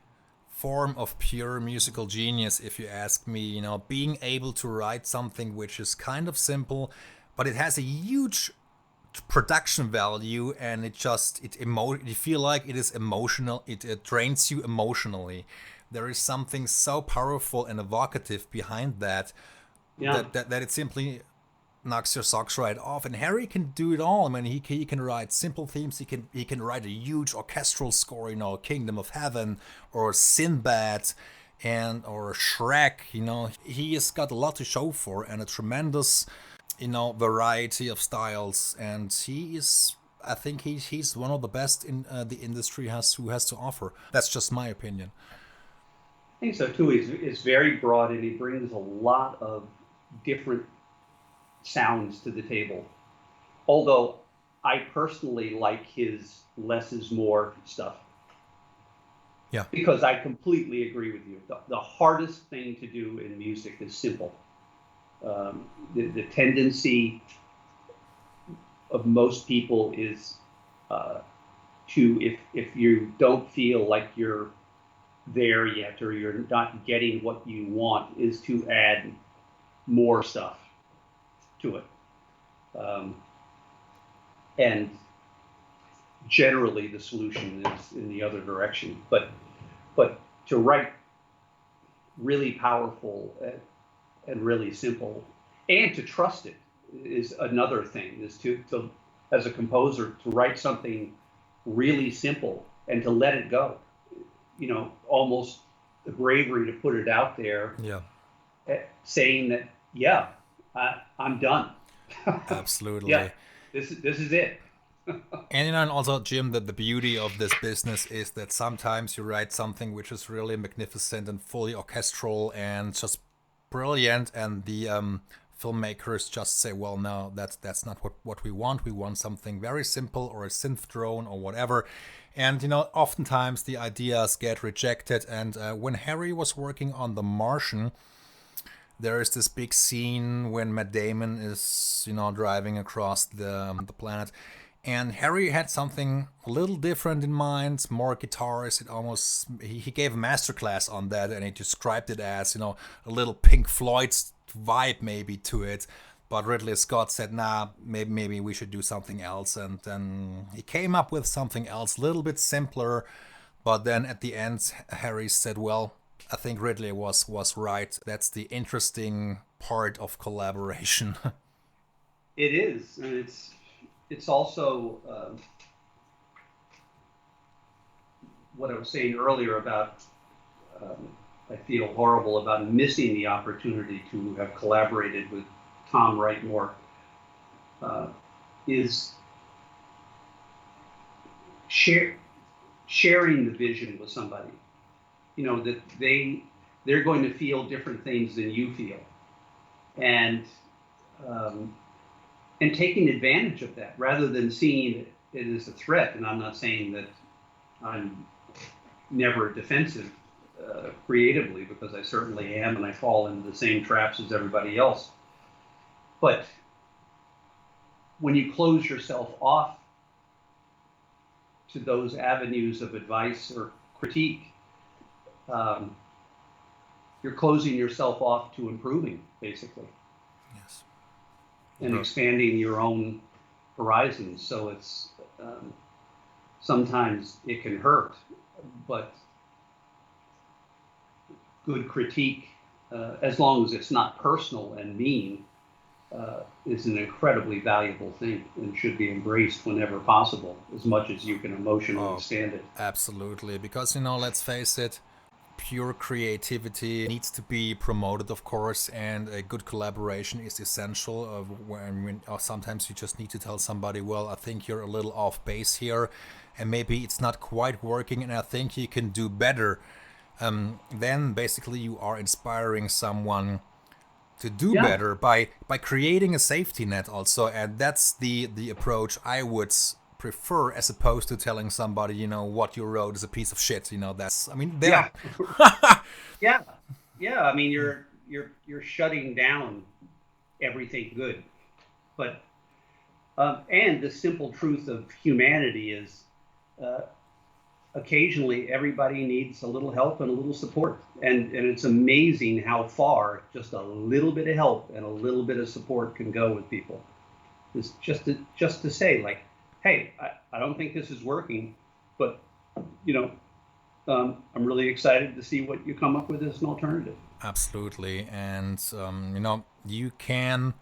form of pure musical genius, if you ask me. Being able to write something which is kind of simple, but it has a huge production value, and you feel like it is emotional. It drains you emotionally. There is something so powerful and evocative behind that, Yeah. that it simply knocks your socks right off. And Harry can do it all. I mean, he can write simple themes. He can write a huge orchestral score. Kingdom of Heaven or Sinbad, or Shrek. He has got a lot to show for, and a tremendous variety of styles. And he is. I think he's one of the best in the industry who has to offer. That's just my opinion. I think so too. He's very broad, and he brings a lot of different sounds to the table. Although I personally like his less is more stuff. Yeah. Because I completely agree with you. The hardest thing to do in music is simple. The tendency of most people is if you don't feel like you're there yet, or you're not getting what you want, is to add more stuff to it. And generally the solution is in the other direction. But to write really powerful and really simple, and to trust it, is another thing. Is to as a composer, to write something really simple and to let it go. Almost the bravery to put it out there. Yeah. Saying that, yeah, I'm done. Absolutely. Yeah, this is it. And also, Jim, that the beauty of this business is that sometimes you write something which is really magnificent and fully orchestral and just brilliant, and the filmmakers just say, well, no, that's not what we want. We want something very simple, or a synth drone or whatever. And oftentimes the ideas get rejected. And when Harry was working on The Martian, there is this big scene when Matt Damon is, driving across the planet. And Harry had something a little different in mind, more guitars. He gave a masterclass on that, and he described it as, a little Pink Floyd vibe maybe to it. But Ridley Scott said, nah, maybe we should do something else. And then he came up with something else, a little bit simpler. But then at the end, Harry said, well, I think Ridley was right. That's the interesting part of collaboration. It is, and it's also what I was saying earlier about I feel horrible about missing the opportunity to have collaborated with Tom Wright-Moore, is sharing the vision with somebody. That they're going to feel different things than you feel, and taking advantage of that rather than seeing it as a threat. And I'm not saying that I'm never defensive creatively, because I certainly am, and I fall into the same traps as everybody else. But when you close yourself off to those avenues of advice or critique, you're closing yourself off to improving, basically. Yes. And expanding your own horizons. So it's sometimes it can hurt, but good critique as long as it's not personal and mean, is an incredibly valuable thing and should be embraced whenever possible, as much as you can emotionally stand it. Absolutely, because let's face it, pure creativity needs to be promoted, of course, and a good collaboration is essential. Sometimes you just need to tell somebody, well, I think you're a little off base here, and maybe it's not quite working, and I think you can do better. Then basically you are inspiring someone to do Yeah, better by creating a safety net also, and that's the approach I would prefer, as opposed to telling somebody, what you wrote is a piece of shit. That's, I mean, there. yeah, yeah, yeah. I mean, you're shutting down everything good, but and the simple truth of humanity is, uh, occasionally everybody needs a little help and a little support, and it's amazing how far just a little bit of help and a little bit of support can go with people. It's just to say, like, hey, I don't think this is working, but you know I'm really excited to see what you come up with as an alternative. Absolutely, and you can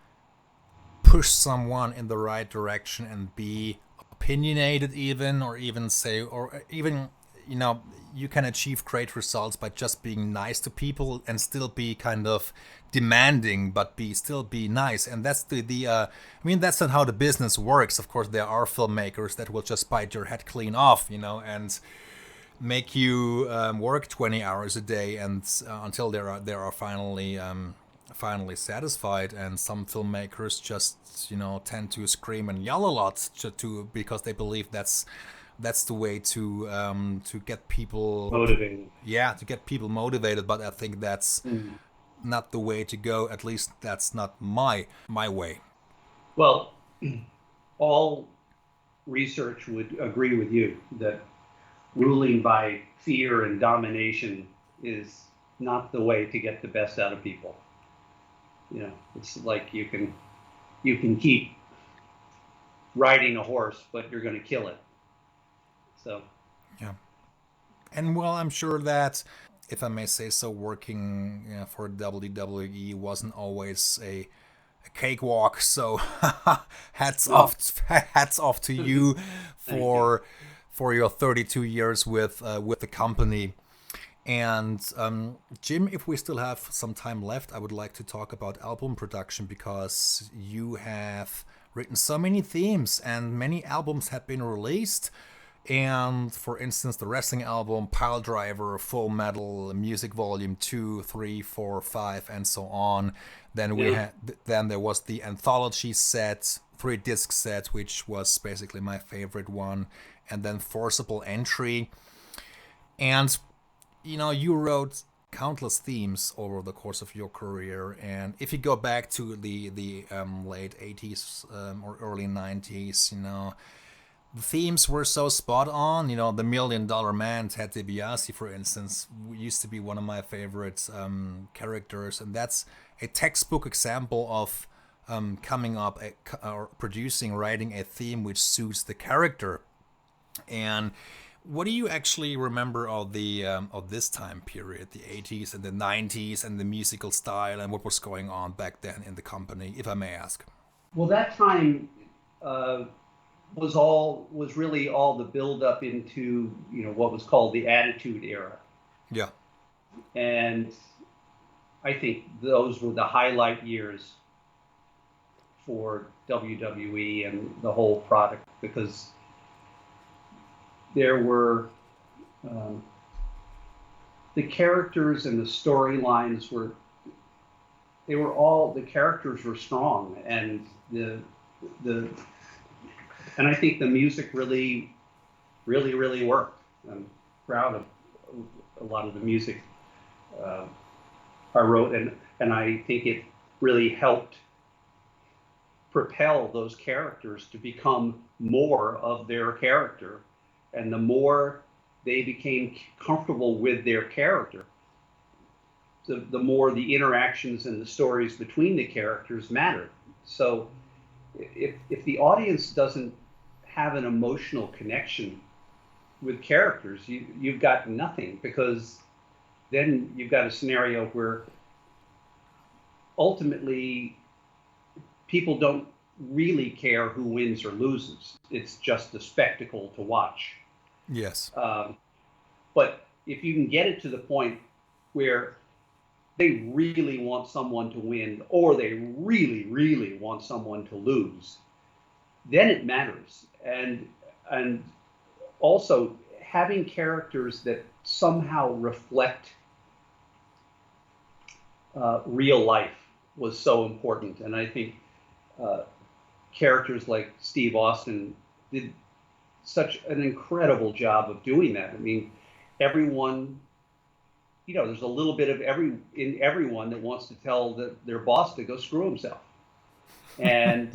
push someone in the right direction and be opinionated, even, or even say, or even, you can achieve great results by just being nice to people and still be kind of demanding, but still be nice. And that's I mean, that's not how the business works. Of course, there are filmmakers that will just bite your head clean off, and make you work 20 hours a day, and until they are finally satisfied. And some filmmakers just tend to scream and yell a lot because they believe that's the way to get people, Motivating. to get people motivated. But I think that's Mm. not the way to go. At least that's not my way. Well, all research would agree with you that ruling by fear and domination is not the way to get the best out of people. It's like you can keep riding a horse, but you're going to kill it. So Yeah. And well, I'm sure that, if I may say so, working for WWE wasn't always a cakewalk. So no, hats off to you thank you. for your 32 years with the company. And Jim, if we still have some time left, I would like to talk about album production, because you have written so many themes and many albums have been released. And for instance, the wrestling album, Pile Driver, Full Metal, Music Volume 2, 3, 4, 5, and so on. Yeah. Then there was the anthology set, 3-disc set, which was basically my favorite one, and then Forcible Entry. And you wrote countless themes over the course of your career, and if you go back to the late 80s or early 90s, the themes were so spot on. The Million Dollar Man, Ted DiBiase, for instance, used to be one of my favorite characters, and that's a textbook example of coming up or producing, writing a theme which suits the character. And what do you actually remember of this time period, the 80s and the 90s, and the musical style, and what was going on back then in the company, if I may ask? Well, that time uh, was really all the build up into what was called the Attitude Era, Yeah. and I think those were the highlight years for WWE and the whole product, because there were um, the characters and the storylines the characters were strong, and the and I think the music really, really, really worked. I'm proud of a lot of the music uh, I wrote, and I think it really helped propel those characters to become more of their character. And the more they became comfortable with their character, the more the interactions and the stories between the characters mattered. So if the audience doesn't have an emotional connection with characters, you've got nothing, because then you've got a scenario where ultimately, people don't really care who wins or loses. It's just a spectacle to watch. Yes. But if you can get it to the point where they really want someone to win or they really, really want someone to lose, then it matters. And also having characters that somehow reflect real life was so important. And I think characters like Steve Austin did such an incredible job of doing that. I mean, everyone, there's a little bit of everyone that wants to tell their boss to go screw himself, and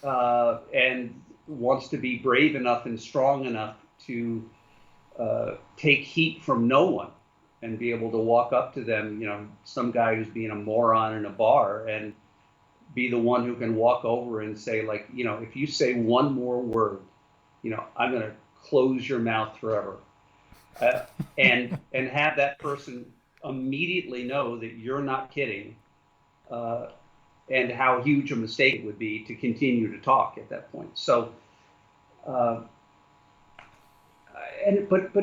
and wants to be brave enough and strong enough to take heat from no one and be able to walk up to them, some guy who's being a moron in a bar, and be the one who can walk over and say, like, if you say one more word, I'm going to close your mouth forever. And have that person immediately know that you're not kidding, and how huge a mistake it would be to continue to talk at that point. So, but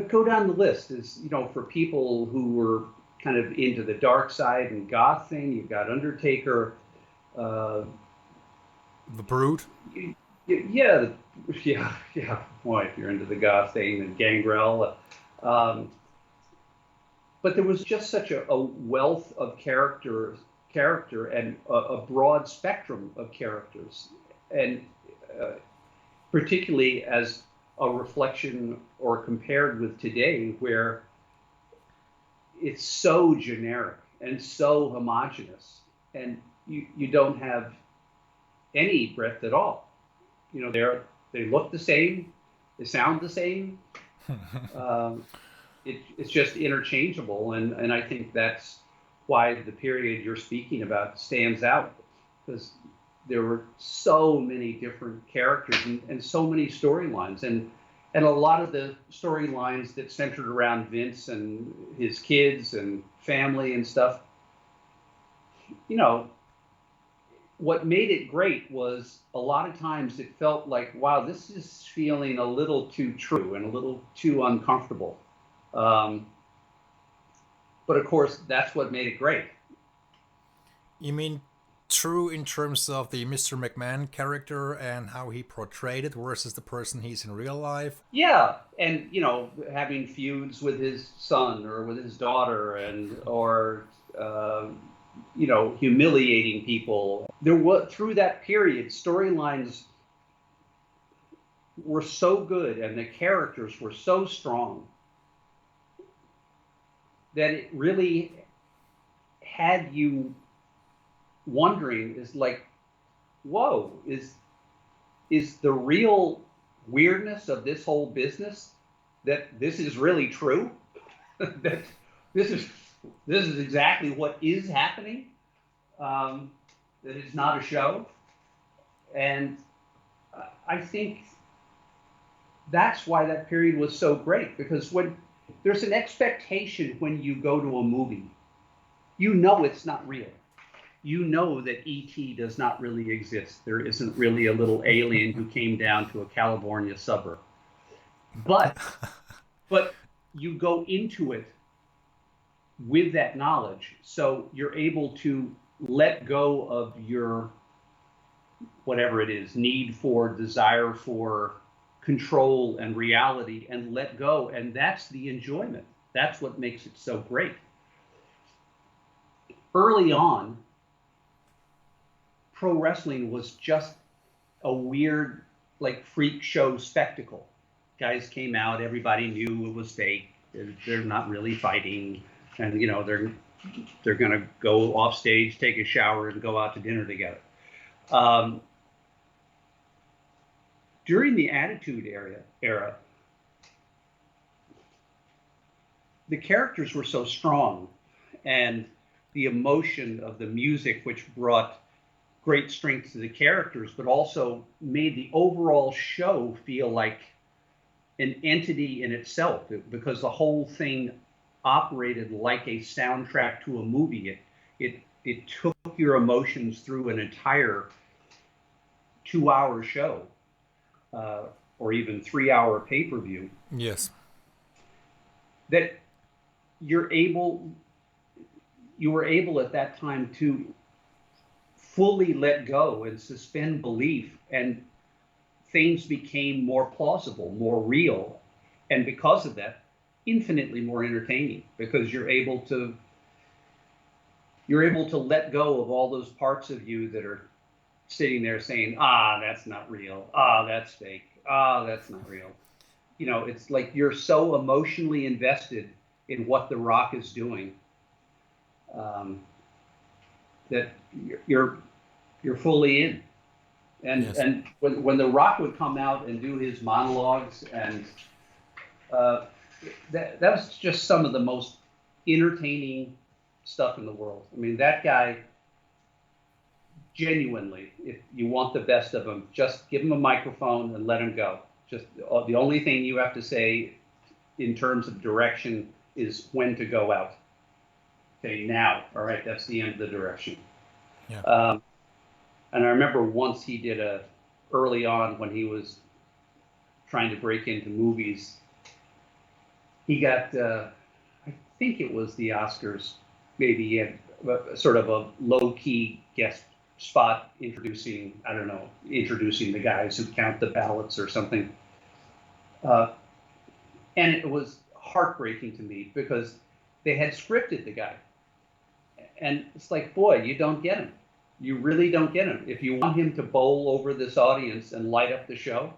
go down the list is, for people who were kind of into the dark side and goth thing, you've got Undertaker, The Brood. Yeah. Boy, if you're into the goth thing, and Gangrel. But there was just such a wealth of character and a broad spectrum of characters, and particularly as a reflection or compared with today, where it's so generic and so homogenous, and you don't have any breadth at all. They look the same, they sound the same. It's just interchangeable, and I think that's why the period you're speaking about stands out, because there were so many different characters and so many storylines, and a lot of the storylines that centered around Vince and his kids and family and stuff. What made it great was a lot of times it felt like, wow, this is feeling a little too true and a little too uncomfortable. But of course, that's what made it great. You mean true in terms of the Mr. McMahon character and how he portrayed it versus the person he's in real life? Yeah, and having feuds with his son or with his daughter, or humiliating people. There was, through that period, storylines were so good and the characters were so strong that it really had you wondering, is like, whoa, is the real weirdness of this whole business that this is really true? That this is exactly what is happening? That it's not a show? And I think that's why that period was so great, because when there's an expectation when you go to a movie, it's not real. That E.T. does not really exist. There isn't really a little alien who came down to a California suburb. But you go into it with that knowledge, so you're able to let go of your, whatever it is, need for, desire for control and reality, and let go. And that's the enjoyment. That's what makes it so great. Early on, pro wrestling was just a weird, like, freak show spectacle. Guys came out, everybody knew it was fake. They're not really fighting, and they're gonna go off stage, take a shower, and go out to dinner together. During the Attitude Era, the characters were so strong, and the emotion of the music, which brought great strength to the characters, but also made the overall show feel like an entity in itself, because the whole thing operated like a soundtrack to a movie. It took put your emotions through an entire 2-hour show, or even 3-hour pay-per-view, Yes. that you were able at that time to fully let go and suspend belief, and things became more plausible, more real, and because of that, infinitely more entertaining, because you're able to let go of all those parts of you that are sitting there saying, that's not real, that's fake, that's not real. It's like you're so emotionally invested in what The Rock is doing, that you're fully in. And Yes. and when The Rock would come out and do his monologues, and that was just some of the most entertaining stuff in the world. I mean, that guy, genuinely, if you want the best of him, just give him a microphone and let him go. Just the only thing you have to say in terms of direction is when to go out. Okay, now, all right, that's the end of the direction. Yeah. And I remember once he did early on when he was trying to break into movies, he got, I think it was the Oscars, maybe he had sort of a low-key guest spot introducing the guys who count the ballots or something. And it was heartbreaking to me because they had scripted the guy. And it's like, boy, you don't get him. You really don't get him. If you want him to bowl over this audience and light up the show,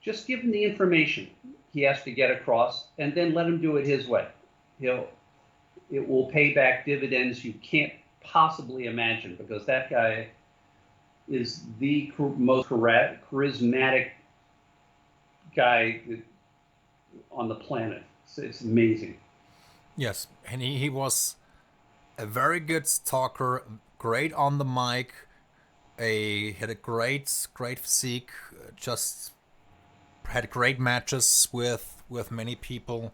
just give him the information he has to get across, and then let him do it his way. It will pay back dividends you can't possibly imagine, because that guy is the most charismatic guy on the planet. It's amazing. Yes. And he was a very good talker, great on the mic. He had a great physique. Just had great matches with many people.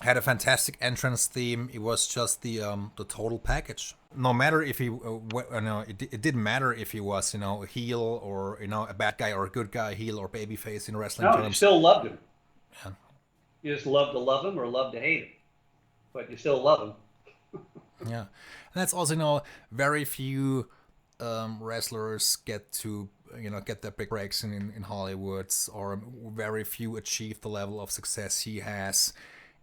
Had a fantastic entrance theme. It was just the total package. No matter if he, it didn't matter if he was a heel or a bad guy or a good guy, heel or babyface in wrestling terms. You still loved him. Yeah. You just love to love him or love to hate him, but you still love him. Yeah, and that's also very few wrestlers get to get their big breaks in Hollywood, or very few achieve the level of success he has.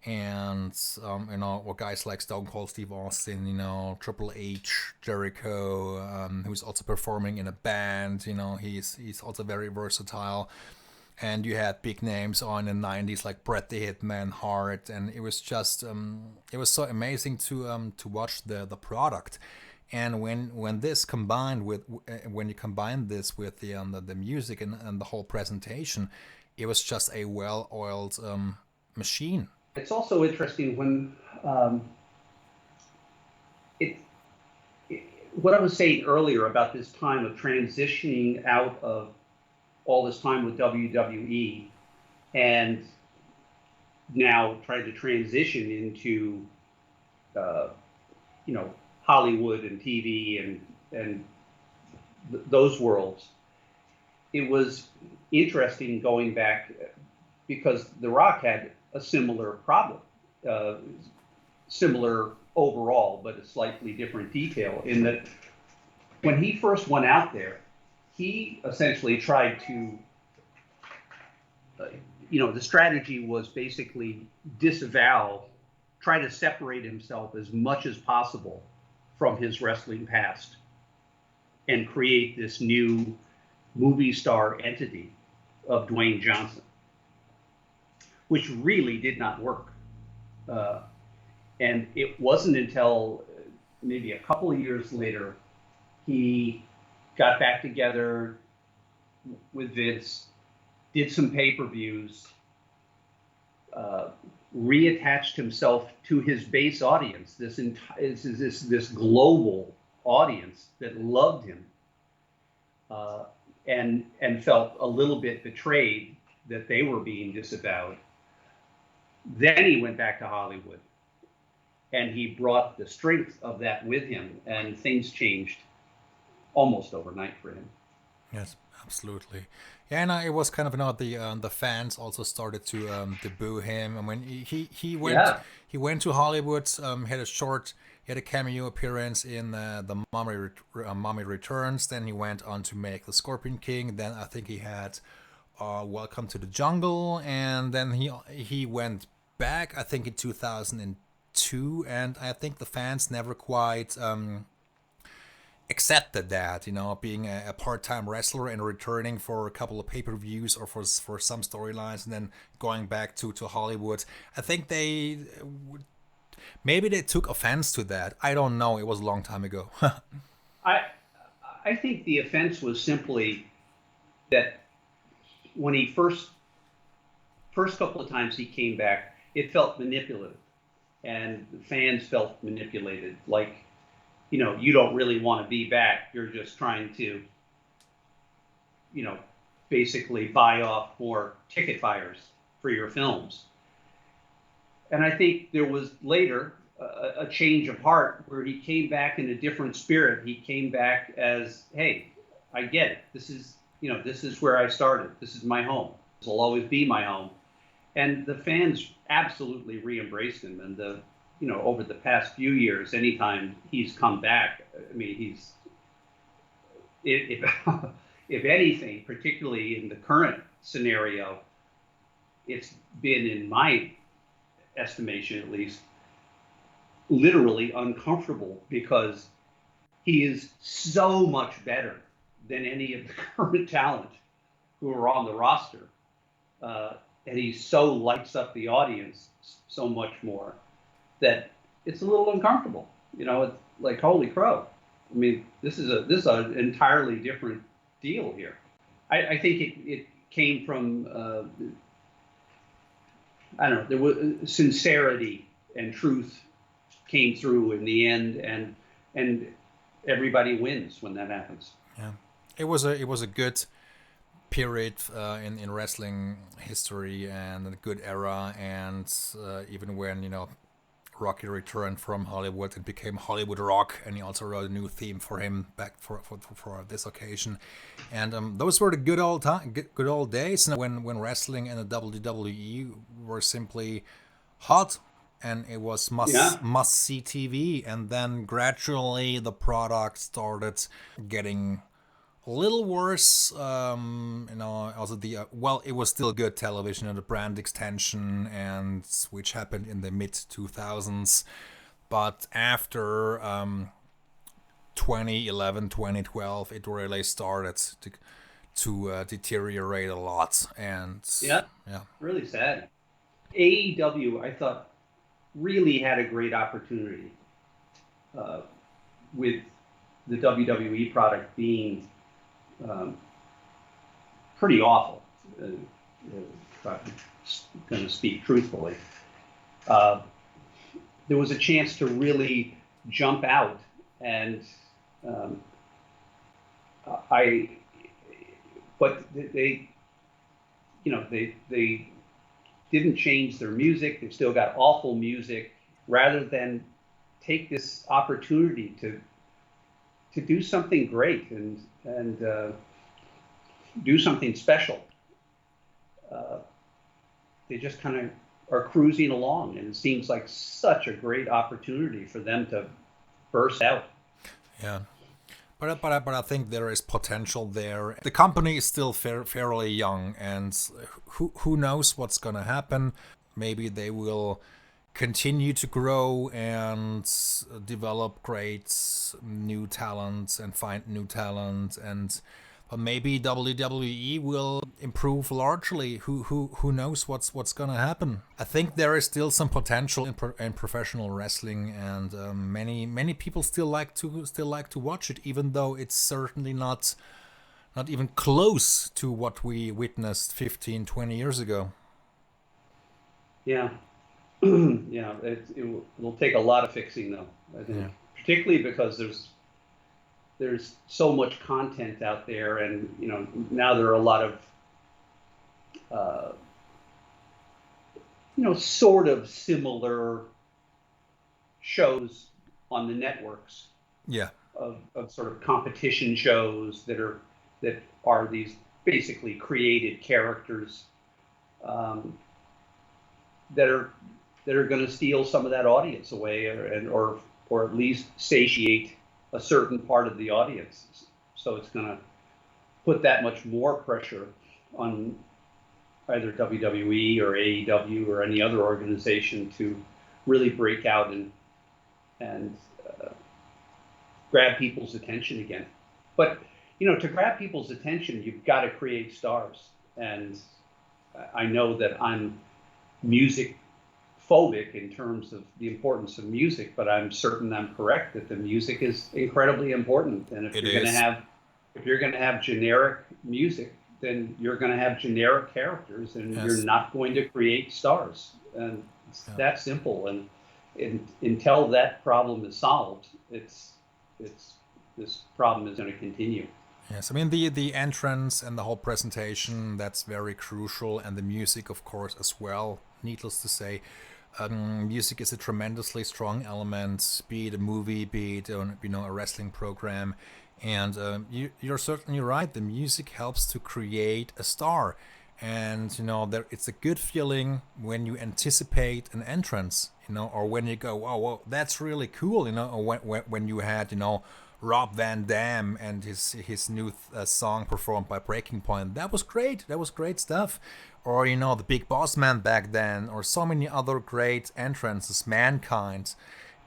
And or guys like Stone Cold Steve Austin, Triple H, Jericho, who's also performing in a band. He's also very versatile. And you had big names on in the 90s like Bret the Hitman Hart, and it was just it was so amazing to watch the product. And when this combined with when you combine this with the music and the whole presentation, it was just a well-oiled machine. It's also interesting when what I was saying earlier about this time of transitioning out of all this time with WWE and now trying to transition into Hollywood and TV and those worlds. It was interesting going back because The Rock had a similar problem, similar overall, but a slightly different detail, in that when he first went out there, he essentially tried to, the strategy was basically try to separate himself as much as possible from his wrestling past and create this new movie star entity of Dwayne Johnson, which really did not work. And it wasn't until maybe a couple of years later he got back together with Vince, did some pay-per-views, reattached himself to his base audience, this global audience that loved him, and felt a little bit betrayed that they were being disavowed. Then he went back to Hollywood and he brought the strength of that with him, and things changed almost overnight for him. Yes, absolutely. Yeah, and it was kind of the fans also started to boo him. I mean, Yeah. he went to Hollywood, he had a cameo appearance in the Mummy Returns. Then he went on to make the Scorpion King. Then I think he had Welcome to the Jungle, and then he went back. I think in 2002, and I think the fans never quite accepted that, being a part-time wrestler and returning for a couple of pay-per-views or for some storylines and then going back to Hollywood. I think maybe they took offense to that. I don't know. It was a long time ago. I I think the offense was simply that when he first couple of times he came back, it felt manipulative, and the fans felt manipulated. Like, you don't really want to be back. You're just trying to, you know, basically buy off more ticket buyers for your films. And I think there was later a change of heart where he came back in a different spirit. He came back as, hey, I get it. This is where I started. This is my home. This will always be my home. And the fans absolutely re-embraced him. And over the past few years, anytime he's come back, I mean, if if anything, particularly in the current scenario, it's been, in my estimation at least, literally uncomfortable, because he is so much better than any of the current talent who are on the roster. And he so lights up the audience so much more that it's a little uncomfortable. It's like, holy crow. I mean, this is an entirely different deal here. I think it came from, I don't know, there was sincerity and truth came through in the end, and everybody wins when that happens. Yeah, it was a good period in wrestling history and a good era, and even when Rocky returned from Hollywood, it became Hollywood Rock, and he also wrote a new theme for him back for this occasion. And those were the good old days when wrestling and the WWE were simply hot, and it was must see TV. And then gradually the product started getting a little worse. Also it was still good television and the brand extension, and which happened in the mid 2000s. But after 2011, 2012, it really started to deteriorate a lot. And yeah, really sad. AEW, I thought, really had a great opportunity with the WWE product being pretty awful, if I'm going to speak truthfully. There was a chance to really jump out, and but they didn't change their music. They've still got awful music. Rather than take this opportunity to do something great and do something special, they just kind of are cruising along, and it seems like such a great opportunity for them to burst out. Yeah. But I think there is potential there. The company is still fairly young, and who knows what's gonna happen. Maybe they will continue to grow and develop great new talents and find new talent, but maybe WWE will improve largely. Who knows what's gonna happen? I think there is still some potential in professional wrestling, and many people still like to watch it, even though it's certainly not even close to what we witnessed 15, 20 years ago. Yeah. Yeah, it'll take a lot of fixing, though, I think, particularly because there's so much content out there, and now there are a lot of sort of similar shows on the networks Yeah. of sort of competition shows that are these basically created characters that are going to steal some of that audience away, or at least satiate a certain part of the audience. So it's going to put that much more pressure on either WWE or AEW or any other organization to really break out and grab people's attention again. But to grab people's attention, you've got to create stars. And I know that I'm music phobic in terms of the importance of music, but I'm certain I'm correct that the music is incredibly important. And if you're going to have generic music, then you're going to have generic characters, and you're not going to create stars. And it's that simple. And until that problem is solved, this problem is going to continue. Yes, I mean the entrance and the whole presentation, that's very crucial, and the music, of course, as well. Needless to say, music is a tremendously strong element, be it a movie, be it a wrestling program, and you're certainly right. The music helps to create a star, and it's a good feeling when you anticipate an entrance, or when you go, oh, well, that's really cool, or when you had Rob Van Dam and his new song performed by Breaking Point. That was great. That was great stuff. Or the Big Boss Man back then, or so many other great entrances, Mankind.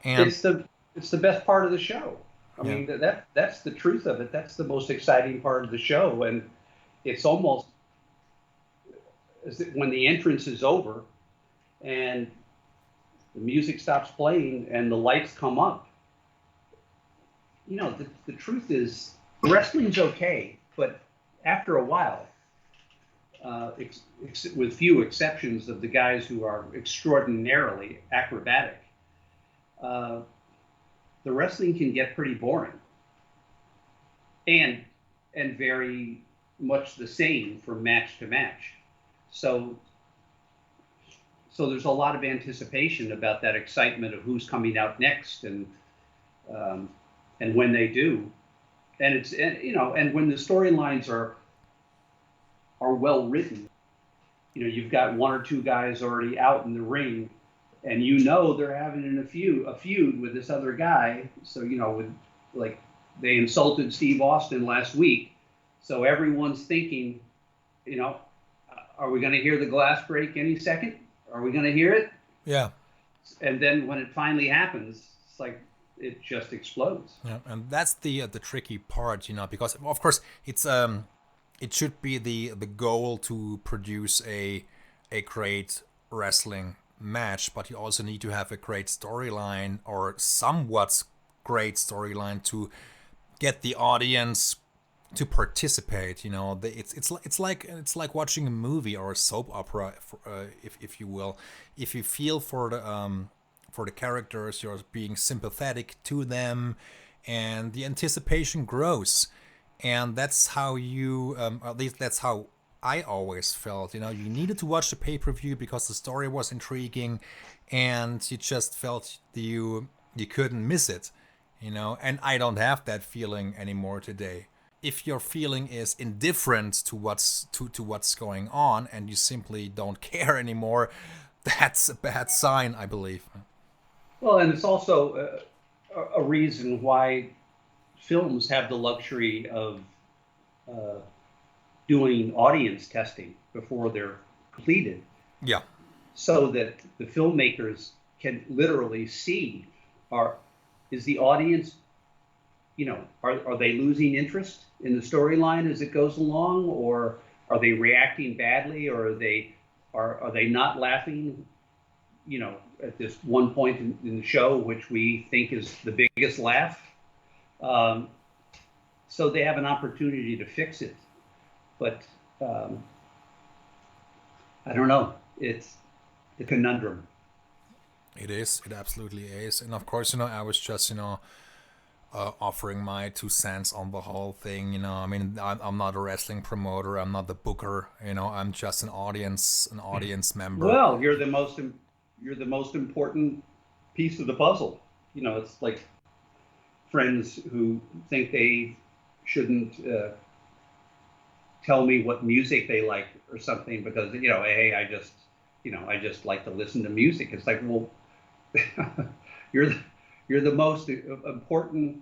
And it's the best part of the show. I mean, that's the truth of it. That's the most exciting part of the show, and it's almost when the entrance is over and the music stops playing and the lights come up. The truth is, wrestling's okay, but after a while, with few exceptions of the guys who are extraordinarily acrobatic, the wrestling can get pretty boring, and very much the same from match to match. So there's a lot of anticipation about that excitement of who's coming out next, and when they do, and when the storylines are well written, you've got one or two guys already out in the ring, and they're having a feud with this other guy. So they insulted Steve Austin last week, so everyone's thinking, are we going to hear the glass break any second? Are we going to hear it? Yeah. And then when it finally happens, it's like it just explodes. Yeah, and that's the tricky part, because of course it should be the goal to produce a great wrestling match, but you also need to have a great storyline, or somewhat great storyline, to get the audience to participate. It's like watching a movie or a soap opera, if you will. If you feel for the characters, you're being sympathetic to them, and the anticipation grows. And that's how at least that's how I always felt. You needed to watch the pay-per-view because the story was intriguing, and you just felt you couldn't miss it. And I don't have that feeling anymore today. If your feeling is indifferent to what's going on, and you simply don't care anymore, that's a bad sign, I believe. Well, and it's also a reason why films have the luxury of doing audience testing before they're completed. Yeah. So that the filmmakers can literally see, is the audience, are they losing interest in the storyline as it goes along, or are they reacting badly, or are they not laughing, at this one point in the show, which we think is the biggest laugh. So they have an opportunity to fix it. But I don't know. It's a conundrum. It is. It absolutely is. And of course, I was just, offering my 2 cents on the whole thing. I mean, I'm not a wrestling promoter. I'm not the booker. I'm just an audience member. Well, you're the most important piece of the puzzle. it's like friends who think they shouldn't tell me what music they like or something because hey, I just like to listen to music. It's like, well, you're the most important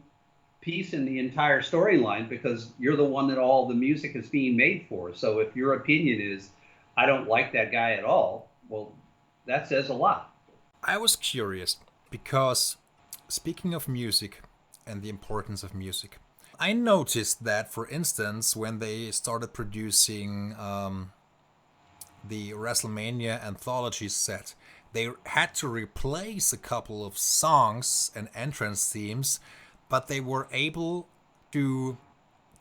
piece in the entire storyline because you're the one that all the music is being made for. So if your opinion is I don't like that guy at all, well, that says a lot. I was curious because speaking of music and the importance of music, I noticed that, for instance, when they started producing the WrestleMania anthology set, they had to replace a couple of songs and entrance themes, but they were able to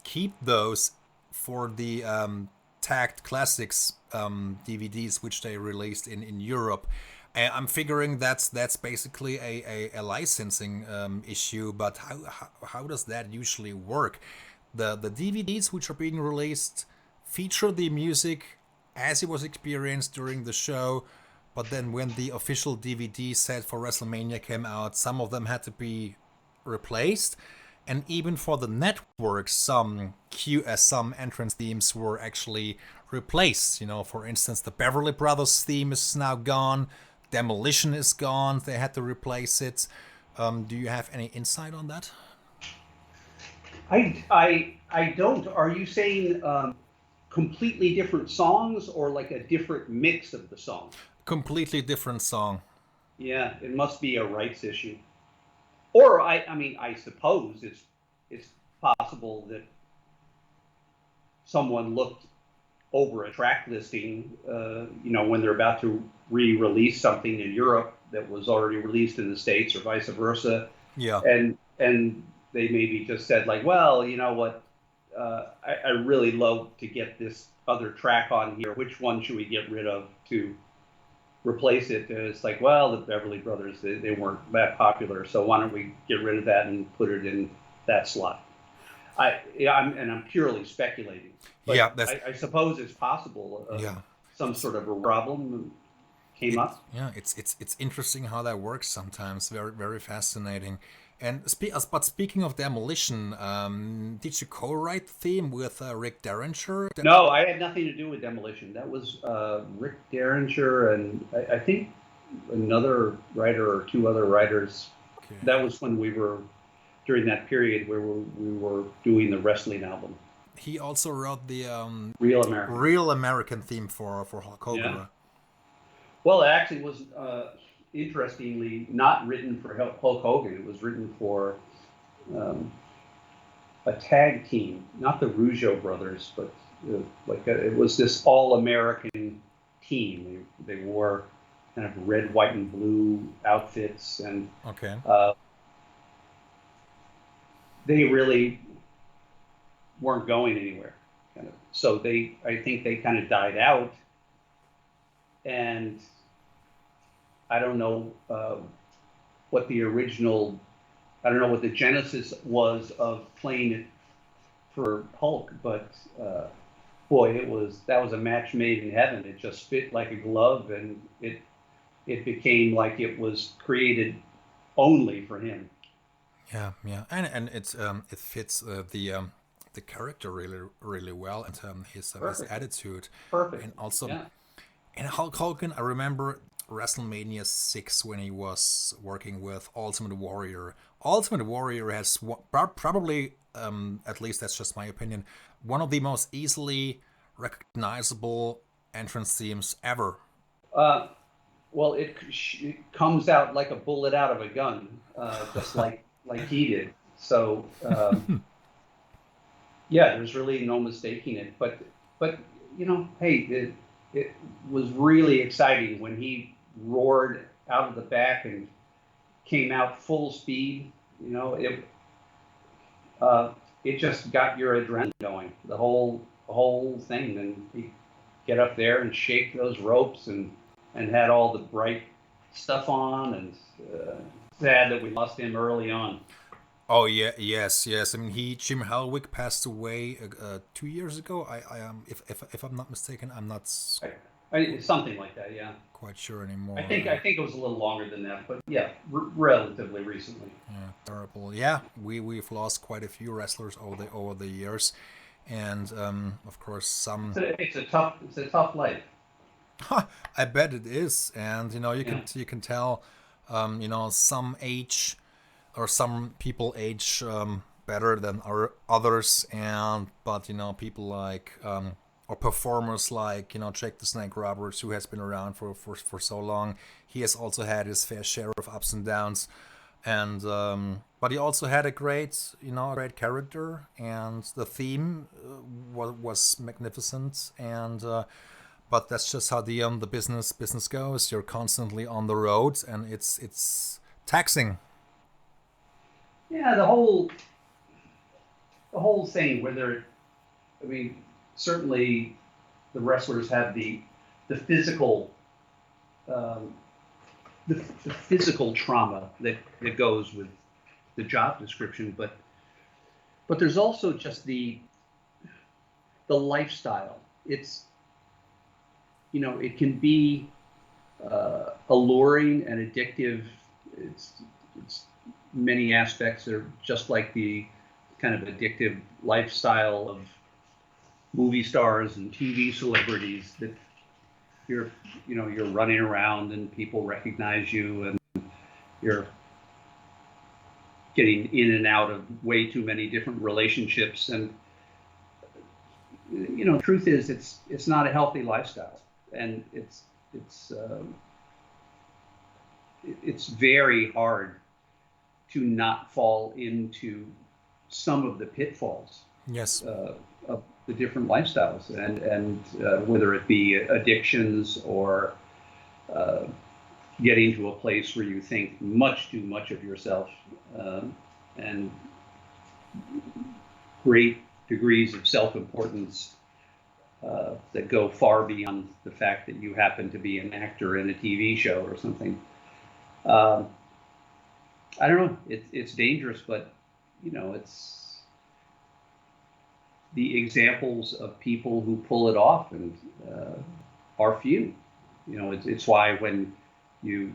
keep those for the tagged classics DVDs, which they released in Europe. And I'm figuring that's basically a licensing issue, but how does that usually work? The DVDs which are being released feature the music as it was experienced during the show, but then when the official DVD set for WrestleMania came out, some of them had to be replaced. And even for the network, some entrance themes were actually replaced. For instance, the Beverly Brothers theme is now gone. Demolition is gone. They had to replace it. Do you have any insight on that? I don't. Are you saying completely different songs or like a different mix of the songs? Completely different song. Yeah, it must be a rights issue. Or I mean, I suppose it's possible that someone looked over a track listing, when they're about to re-release something in Europe that was already released in the States, or vice versa. Yeah. And they maybe just said like, well, you know what, I really love to get this other track on here. Which one should we get rid of to replace it? And it's like, well, the Beverly Brothers, they weren't that popular, so why don't we get rid of that and put it in that slot? I'm purely speculating. But Yeah, I suppose it's possible. Yeah. Some sort of a problem came up. Yeah, it's interesting how that works sometimes. Very very fascinating. And but speaking of Demolition, did you co-write the theme with Rick Derringer? No, I had nothing to do with Demolition. That was Rick Derringer and I think another writer or two other writers. Okay. That was when we were during that period where we were doing the wrestling album. He also wrote the Real American theme for Hulk Hogan. Yeah. Well, it actually was interestingly not written for Hulk Hogan. It was written for a tag team, not the Rougeau brothers, but it was this all-American team. They wore kind of red, white, and blue outfits, and okay. They really weren't going anywhere. So I think they kind of died out, and I don't know what the original, I don't know what the genesis was of playing it for Hulk, but boy, that was a match made in heaven. It just fit like a glove, and it became like it was created only for him. Yeah, and it fits the character really well, and his attitude. Perfect. And also, yeah. And Hulk Hogan, I remember WrestleMania 6 when he was working with Ultimate Warrior. Ultimate Warrior has probably, at least that's just my opinion, one of the most easily recognizable entrance themes ever. Well, it comes out like a bullet out of a gun, just like he did. So yeah, there's really no mistaking it. But hey, it was really exciting when he roared out of the back and came out full speed. It just got your adrenaline going, the whole thing, and he get up there and shake those ropes and had all the bright stuff on, and sad that we lost him early on. Oh yeah, yes. I mean, Jim Hellwig passed away 2 years ago. If I'm not mistaken, I'm not Something like that. Yeah. Quite sure I anymore. think I think it was a little longer than that, but yeah, relatively recently. Yeah, terrible. Yeah, we've lost quite a few wrestlers over the years, and of course some. It's a tough life. I bet it is, and Yeah. you can tell, some age or some people age better than others, and but people like or performers like Jake the Snake Roberts, who has been around for so long. He has also had his fair share of ups and downs, and but he also had a great character, and the theme was magnificent, and but that's just how the business goes. You're constantly on the road, and it's taxing. Yeah, the whole thing, whether I mean, certainly the wrestlers have the physical um, the physical trauma that goes with the job description, but there's also just the lifestyle. It's it can be alluring and addictive. It's many aspects that are just like the kind of addictive lifestyle of movie stars and TV celebrities that you're you're running around and people recognize you and you're getting in and out of way too many different relationships and truth is it's not a healthy lifestyle and it's it's very hard to not fall into some of the pitfalls Yes. of the different lifestyles and whether it be addictions or uh, getting to a place where you think much too much of yourself and great degrees of self-importance that go far beyond the fact that you happen to be an actor in a TV show or something. Um, I don't know. It's dangerous, but it's the examples of people who pull it off and are few. It's why when you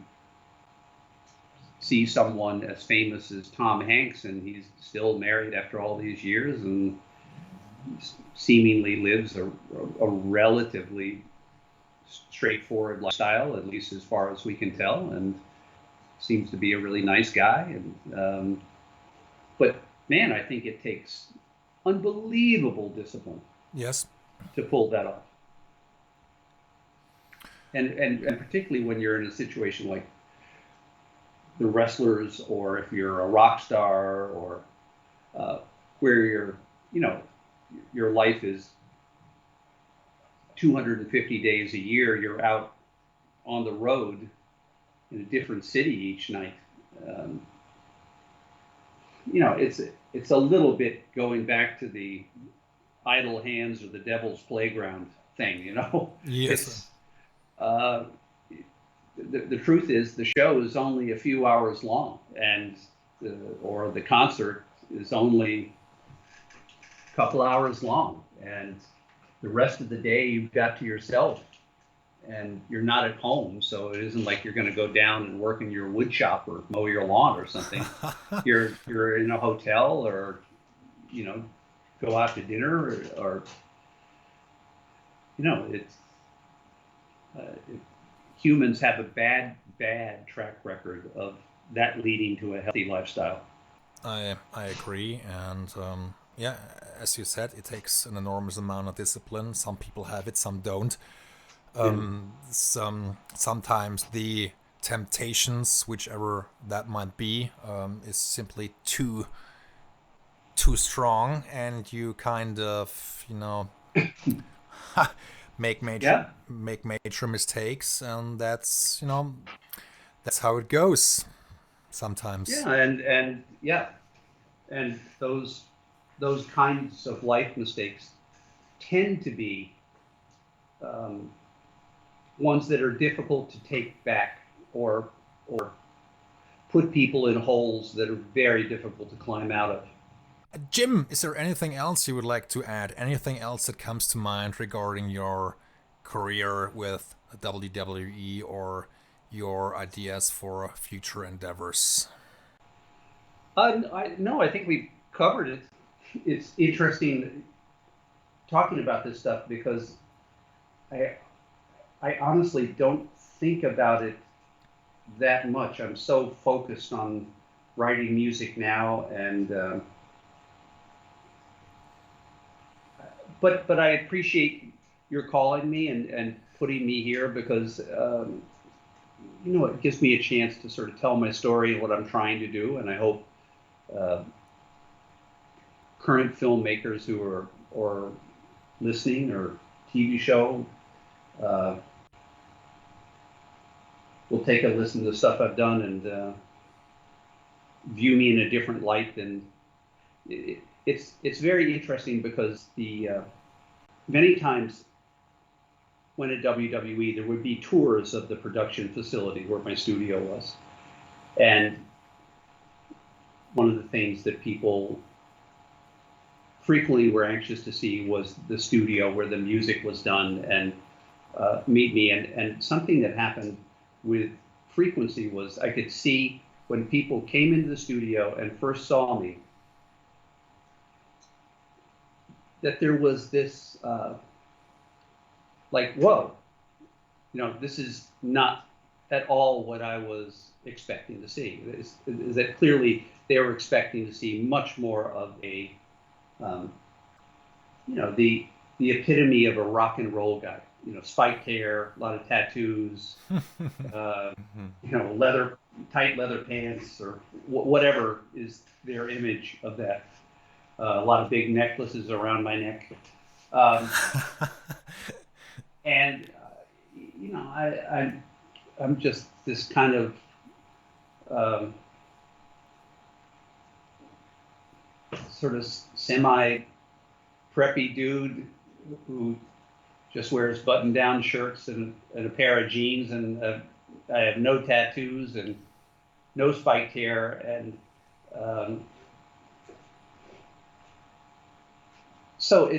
see someone as famous as Tom Hanks and he's still married after all these years and seemingly lives a relatively straightforward lifestyle, at least as far as we can tell, and seems to be a really nice guy. And but man, I think it takes unbelievable discipline Yes. to pull that off. And particularly when you're in a situation like the wrestlers, or if you're a rock star, or uh, where you know, your life is 250 days a year, you're out on the road in a different city each night. Um, it's a little bit going back to the idle hands or the devil's playground thing. Yes. It's uh, the truth is the show is only a few hours long, and or the concert is only a couple hours long, and the rest of the day you've got to yourself, and you're not at home, so it isn't like you're going to go down and work in your wood shop or mow your lawn or something. You're in a hotel, or you know go out to dinner, or it's it, humans have a bad track record of that leading to a healthy lifestyle. I agree, and yeah, as you said, it takes an enormous amount of discipline. Some people have it, some don't. Yeah. Sometimes the temptations, whichever that might be, is simply too strong, and you kind of make major Yeah. make major mistakes, and that's how it goes sometimes. Yeah. And yeah. And those kinds of life mistakes tend to be um, ones that are difficult to take back, or put people in holes that are very difficult to climb out of. Jim, is there anything else you would like to add? Anything else that comes to mind regarding your career with WWE or your ideas for future endeavors? No, I think we covered it. It's interesting talking about this stuff because I I honestly don't think about it that much. I'm so focused on writing music now, and but I appreciate your calling me and putting me here because it gives me a chance to sort of tell my story and what I'm trying to do, and I hope uh, current filmmakers who are or listening or TV show uh, will take a listen to the stuff I've done and view me in a different light than it's very interesting because the many times when at WWE there would be tours of the production facility where my studio was, and one of the things that people frequently were anxious to see was the studio where the music was done and meet me. And something that happened with frequency was I could see when people came into the studio and first saw me that there was this like, whoa, this is not at all what I was expecting to see. Is that clearly they were expecting to see much more of a the epitome of a rock and roll guy. Spiked hair, a lot of tattoos, tight leather pants, or whatever is their image of that. A lot of big necklaces around my neck, and I'm just this kind of sort of semi preppy dude who just wears button-down shirts and a pair of jeans, and I have no tattoos and no spiked hair, and so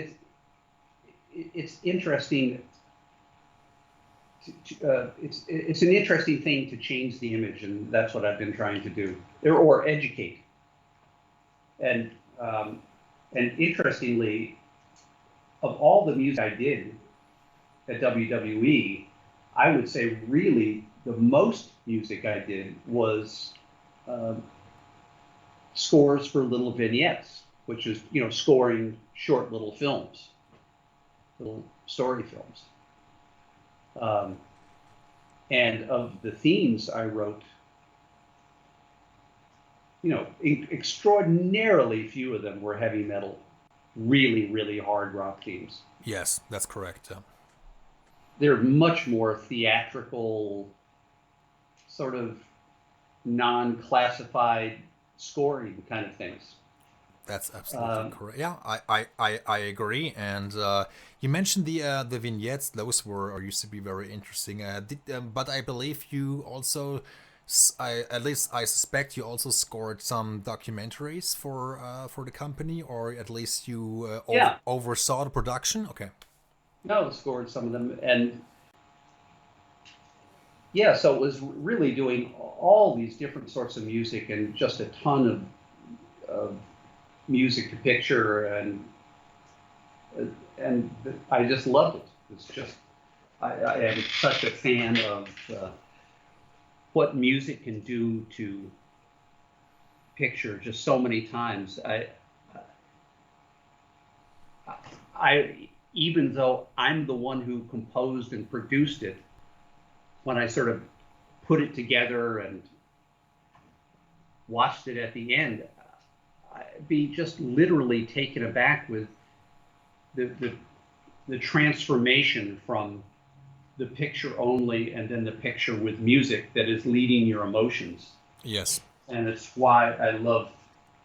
it's interesting. It's an interesting thing to change the image, and that's what I've been trying to do, or educate. And interestingly, of all the music I did at WWE, I would say really the most music I did was scores for little vignettes, which is scoring short little films, little story films. And of the themes I wrote, extraordinarily few of them were heavy metal, really, really hard rock themes. Yes, that's correct. They're much more theatrical, sort of non-classified scoring kind of things. That's absolutely correct. Yeah, I agree. And you mentioned the vignettes; those were or used to be very interesting. But I believe you also, at least I suspect you also scored some documentaries for the company, or at least you oversaw the production. Okay. No, scored some of them, and yeah, so it was really doing all these different sorts of music and just a ton of music to picture, and I just loved it. It's just I am such a fan of what music can do to picture just so many times. I even though I'm the one who composed and produced it, when I sort of put it together and watched it at the end, I'd be just literally taken aback with the transformation from the picture only and then the picture with music that is leading your emotions. Yes. And it's why I love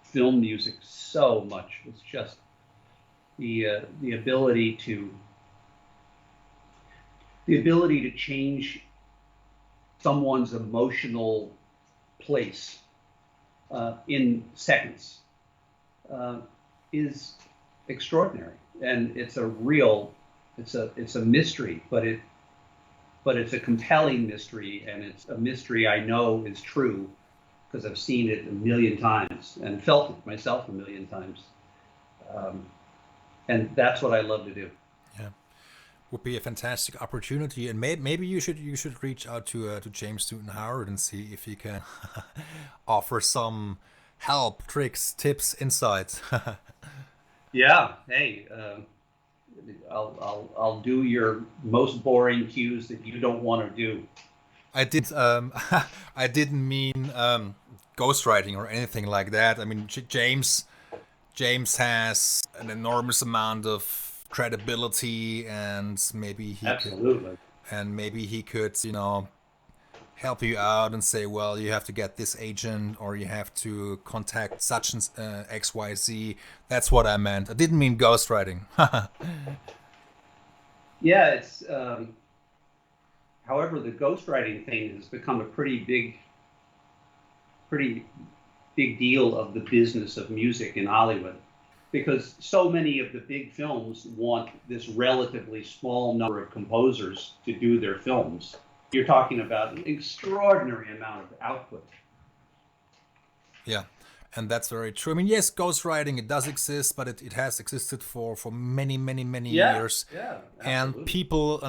film music so much. It's just the ability to change someone's emotional place in seconds is extraordinary, and it's a real it's a mystery, but it's a compelling mystery, and it's a mystery I know is true because I've seen it a million times and felt it myself a million times. And that's what I love to do. Yeah, would be a fantastic opportunity, and maybe you should reach out to James Newton Howard and see if he can offer some help, tricks, tips, insights. Yeah. Hey, I'll do your most boring cues that you don't want to do. I did I didn't mean ghostwriting or anything like that. I mean James has an enormous amount of credibility, and Absolutely. maybe he could, help you out and say, well, you have to get this agent, or you have to contact such and XYZ. That's what I meant. I didn't mean ghostwriting. Yeah. It's however, the ghostwriting thing has become a pretty big deal of the business of music in Hollywood, because so many of the big films want this relatively small number of composers to do their films. You're talking about an extraordinary amount of output. Yeah, and that's very true. I mean, yes, ghostwriting, it does exist, but it has existed for many, many, many Yeah, years. yeah, And absolutely.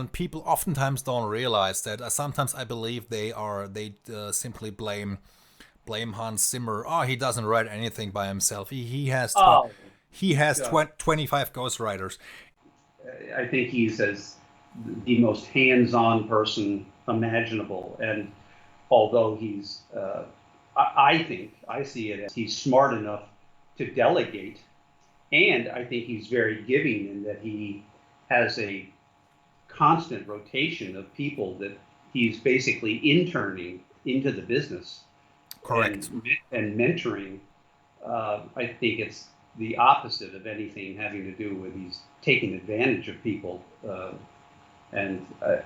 people oftentimes don't realize that. Sometimes I believe they simply blame Hans Zimmer. Oh, he doesn't write anything by himself. Oh, He has God. 25 ghostwriters. I think he's as the most hands-on person imaginable. And although I think I see it as he's smart enough to delegate, and I think he's very giving in that he has a constant rotation of people that he's basically interning into the business Correct. and mentoring. I think it's the opposite of anything having to do with he's taking advantage of people. And Yeah.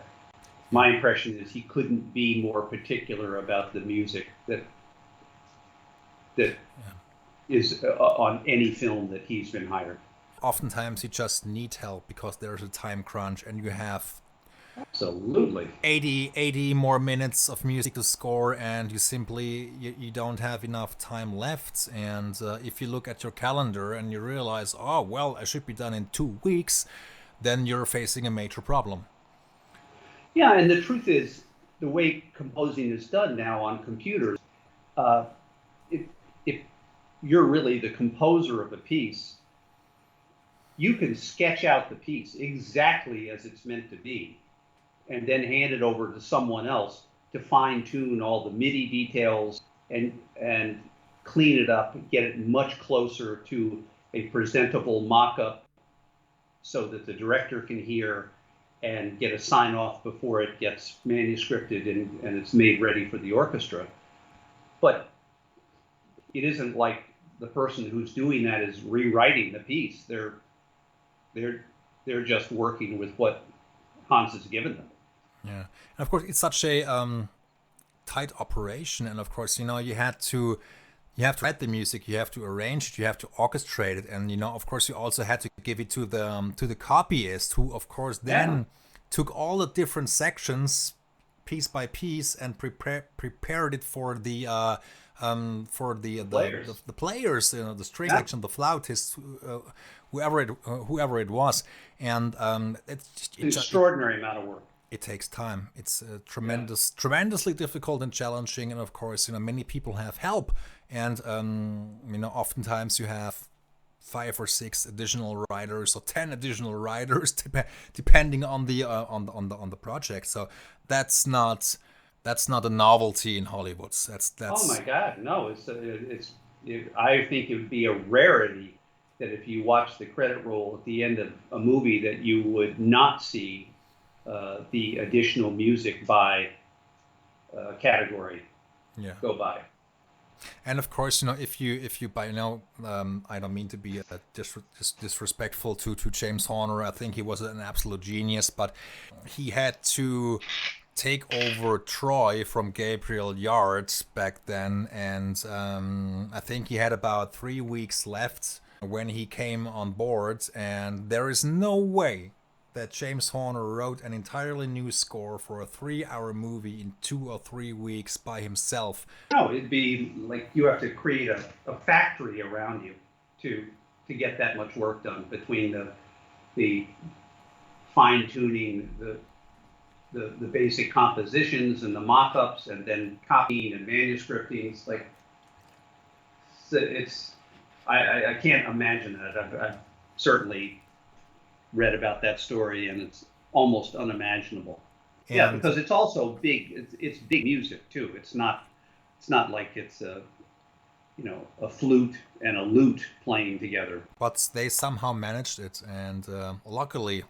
my impression is he couldn't be more particular about the music that is on any film that he's been hired. Oftentimes you just need help because there's a time crunch and you have Absolutely. 80 more minutes of music to score, and you don't have enough time left. And if you look at your calendar and you realize, oh well, I should be done in 2 weeks, then you're facing a major problem. Yeah, and the truth is, the way composing is done now on computers, uh, if, if you're really the composer of a piece, you can sketch out the piece exactly as it's meant to be and then hand it over to someone else to fine tune all the MIDI details and clean it up, get it much closer to a presentable mock-up so that the director can hear and get a sign off before it gets manuscripted and it's made ready for the orchestra. But it isn't like the person who's doing that is rewriting the piece. They're they're just working with what Hans has given them. Yeah, and of course it's such a tight operation, and of course you have to write the music, you have to arrange it, you have to orchestrate it, and of course you also had to give it to the copyist, who of course Yeah, then took all the different sections piece by piece and prepared it for players. the players, the string Yeah, section, the flautist, whoever it was, and extraordinary amount of work. it takes time. It's Yeah. tremendously difficult and challenging, and of course, many people have help, and oftentimes you have 5 or 6 additional writers or 10 additional writers, depending on the project. So that's not that's not a novelty in Hollywood. Oh my That's God, no! I think it would be a rarity that if you watch the credit roll at the end of a movie that you would not see the additional music by category yeah. go by. And of course, if you by I don't mean to be disrespectful to James Horner. I think he was an absolute genius, but he had to take over Troy from Gabriel Yards back then, and I think he had about 3 weeks left when he came on board, and there is no way. that James Horner wrote an entirely new score for a 3-hour movie in 2 or 3 weeks by himself. No, it'd be like you have to create a factory around you to get that much work done between the fine tuning, the basic compositions and the mock-ups, and then copying and manuscripting. It's like I can't imagine that. I've certainly read about that story, and it's almost unimaginable. And yeah, because it's also big. It's big music too. It's not like it's a flute and a lute playing together. But they somehow managed it, and luckily,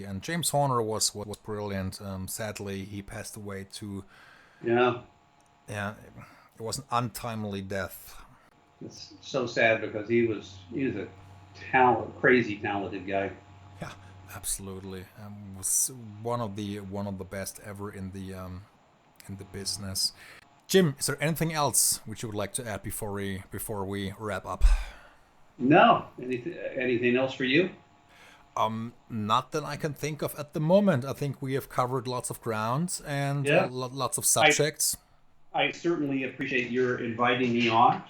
and James Horner was brilliant. Sadly, he passed away too. Yeah, it was an untimely death. It's so sad because he was a crazy talented guy. Yeah, absolutely. Was one of the best ever in the business. Jim, is there anything else which you would like to add before we wrap up? No. Anything else for you? Not that I can think of at the moment. I think we have covered lots of ground and lots of subjects. I certainly appreciate your inviting me on.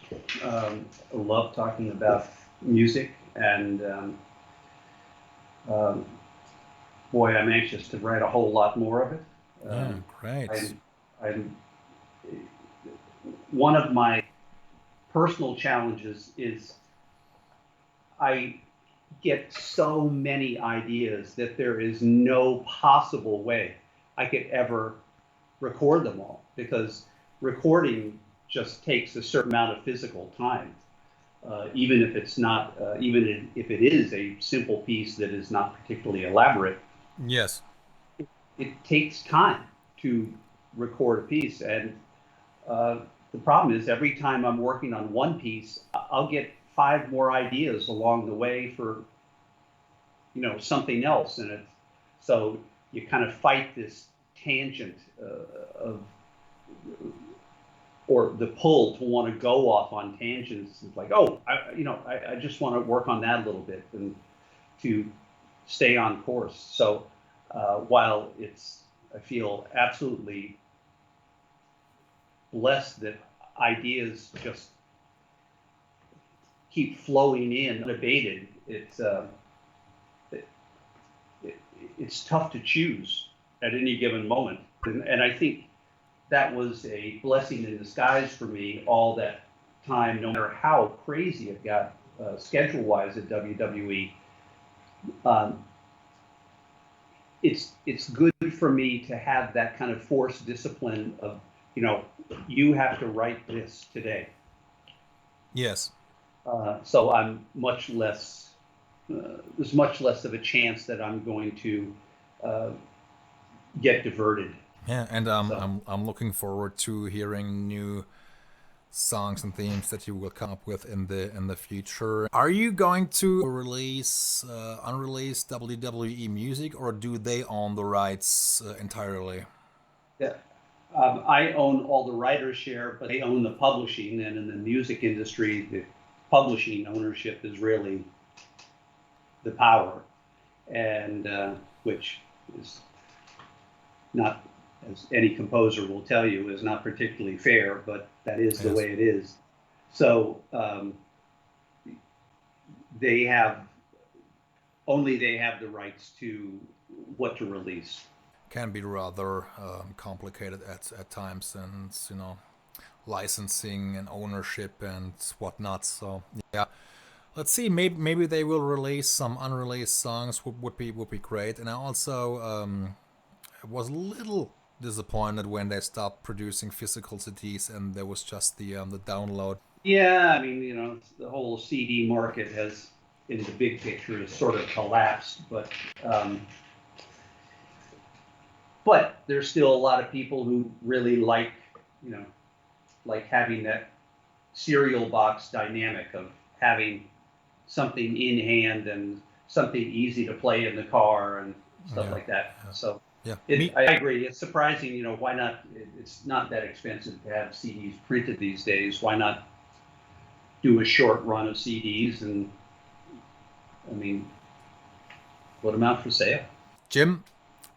I love talking about music, and boy, I'm anxious to write a whole lot more of it. Great. I'm one of my personal challenges is I get so many ideas that there is no possible way I could ever record them all, because recording just takes a certain amount of physical time, even if it's not, even if it is a simple piece that is not particularly elaborate. Yes, it takes time to record a piece, and the problem is every time I'm working on one piece, I'll get 5 more ideas along the way for something else, and so you kind of fight this tangent or the pull to want to go off on tangents. It's like, I just want to work on that a little bit and to stay on course. So while I feel absolutely blessed that ideas just keep flowing in unabated, it's tough to choose at any given moment. And I think that was a blessing in disguise for me all that time, no matter how crazy it got schedule-wise at WWE. It's good for me to have that kind of forced discipline of, you have to write this today. Yes. So I'm much less, there's much less of a chance that I'm going to get diverted. Yeah, and I'm looking forward to hearing new songs and themes that you will come up with in the future. Are you going to release unreleased WWE music, or do they own the rights entirely? Yeah, I own all the writer's share, but they own the publishing, and in the music industry, the publishing ownership is really the power, and which is not, as any composer will tell you, is not particularly fair, but that is the way it is. So they have the rights to what to release. Can be rather complicated at times, and licensing and ownership and whatnot. So yeah, let's see. Maybe they will release some unreleased songs. Would be great. And I also was a little disappointed when they stopped producing physical CDs and there was just the download. Yeah, I mean, the whole CD market has, in the big picture, has sort of collapsed, but there's still a lot of people who really like having that cereal box dynamic of having something in hand and something easy to play in the car and stuff like that. Yeah. So yeah, I agree. It's surprising, why not? It's not that expensive to have CDs printed these days. Why not do a short run of CDs and, put them out for sale? Jim,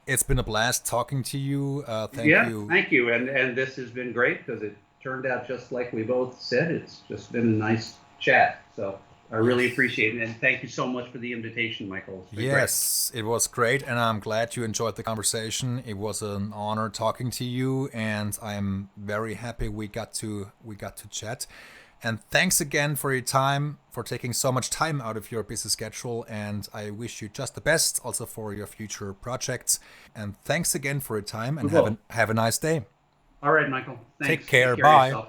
it's been a blast talking to you. Thank Yeah, you. thank you. And this has been great because it turned out just like we both said. It's just been a nice chat. So I really appreciate it. And thank you so much for the invitation, Michael. It's been great. Yes, it was great, and I'm glad you enjoyed the conversation. It was an honor talking to you, and I'm very happy we got to chat. And thanks again for your time, for taking so much time out of your busy schedule. And I wish you just the best, also for your future projects. And thanks again for your time, and We will. have a nice day. All right, Michael. Thanks. Take care. Take care of Bye. yourself.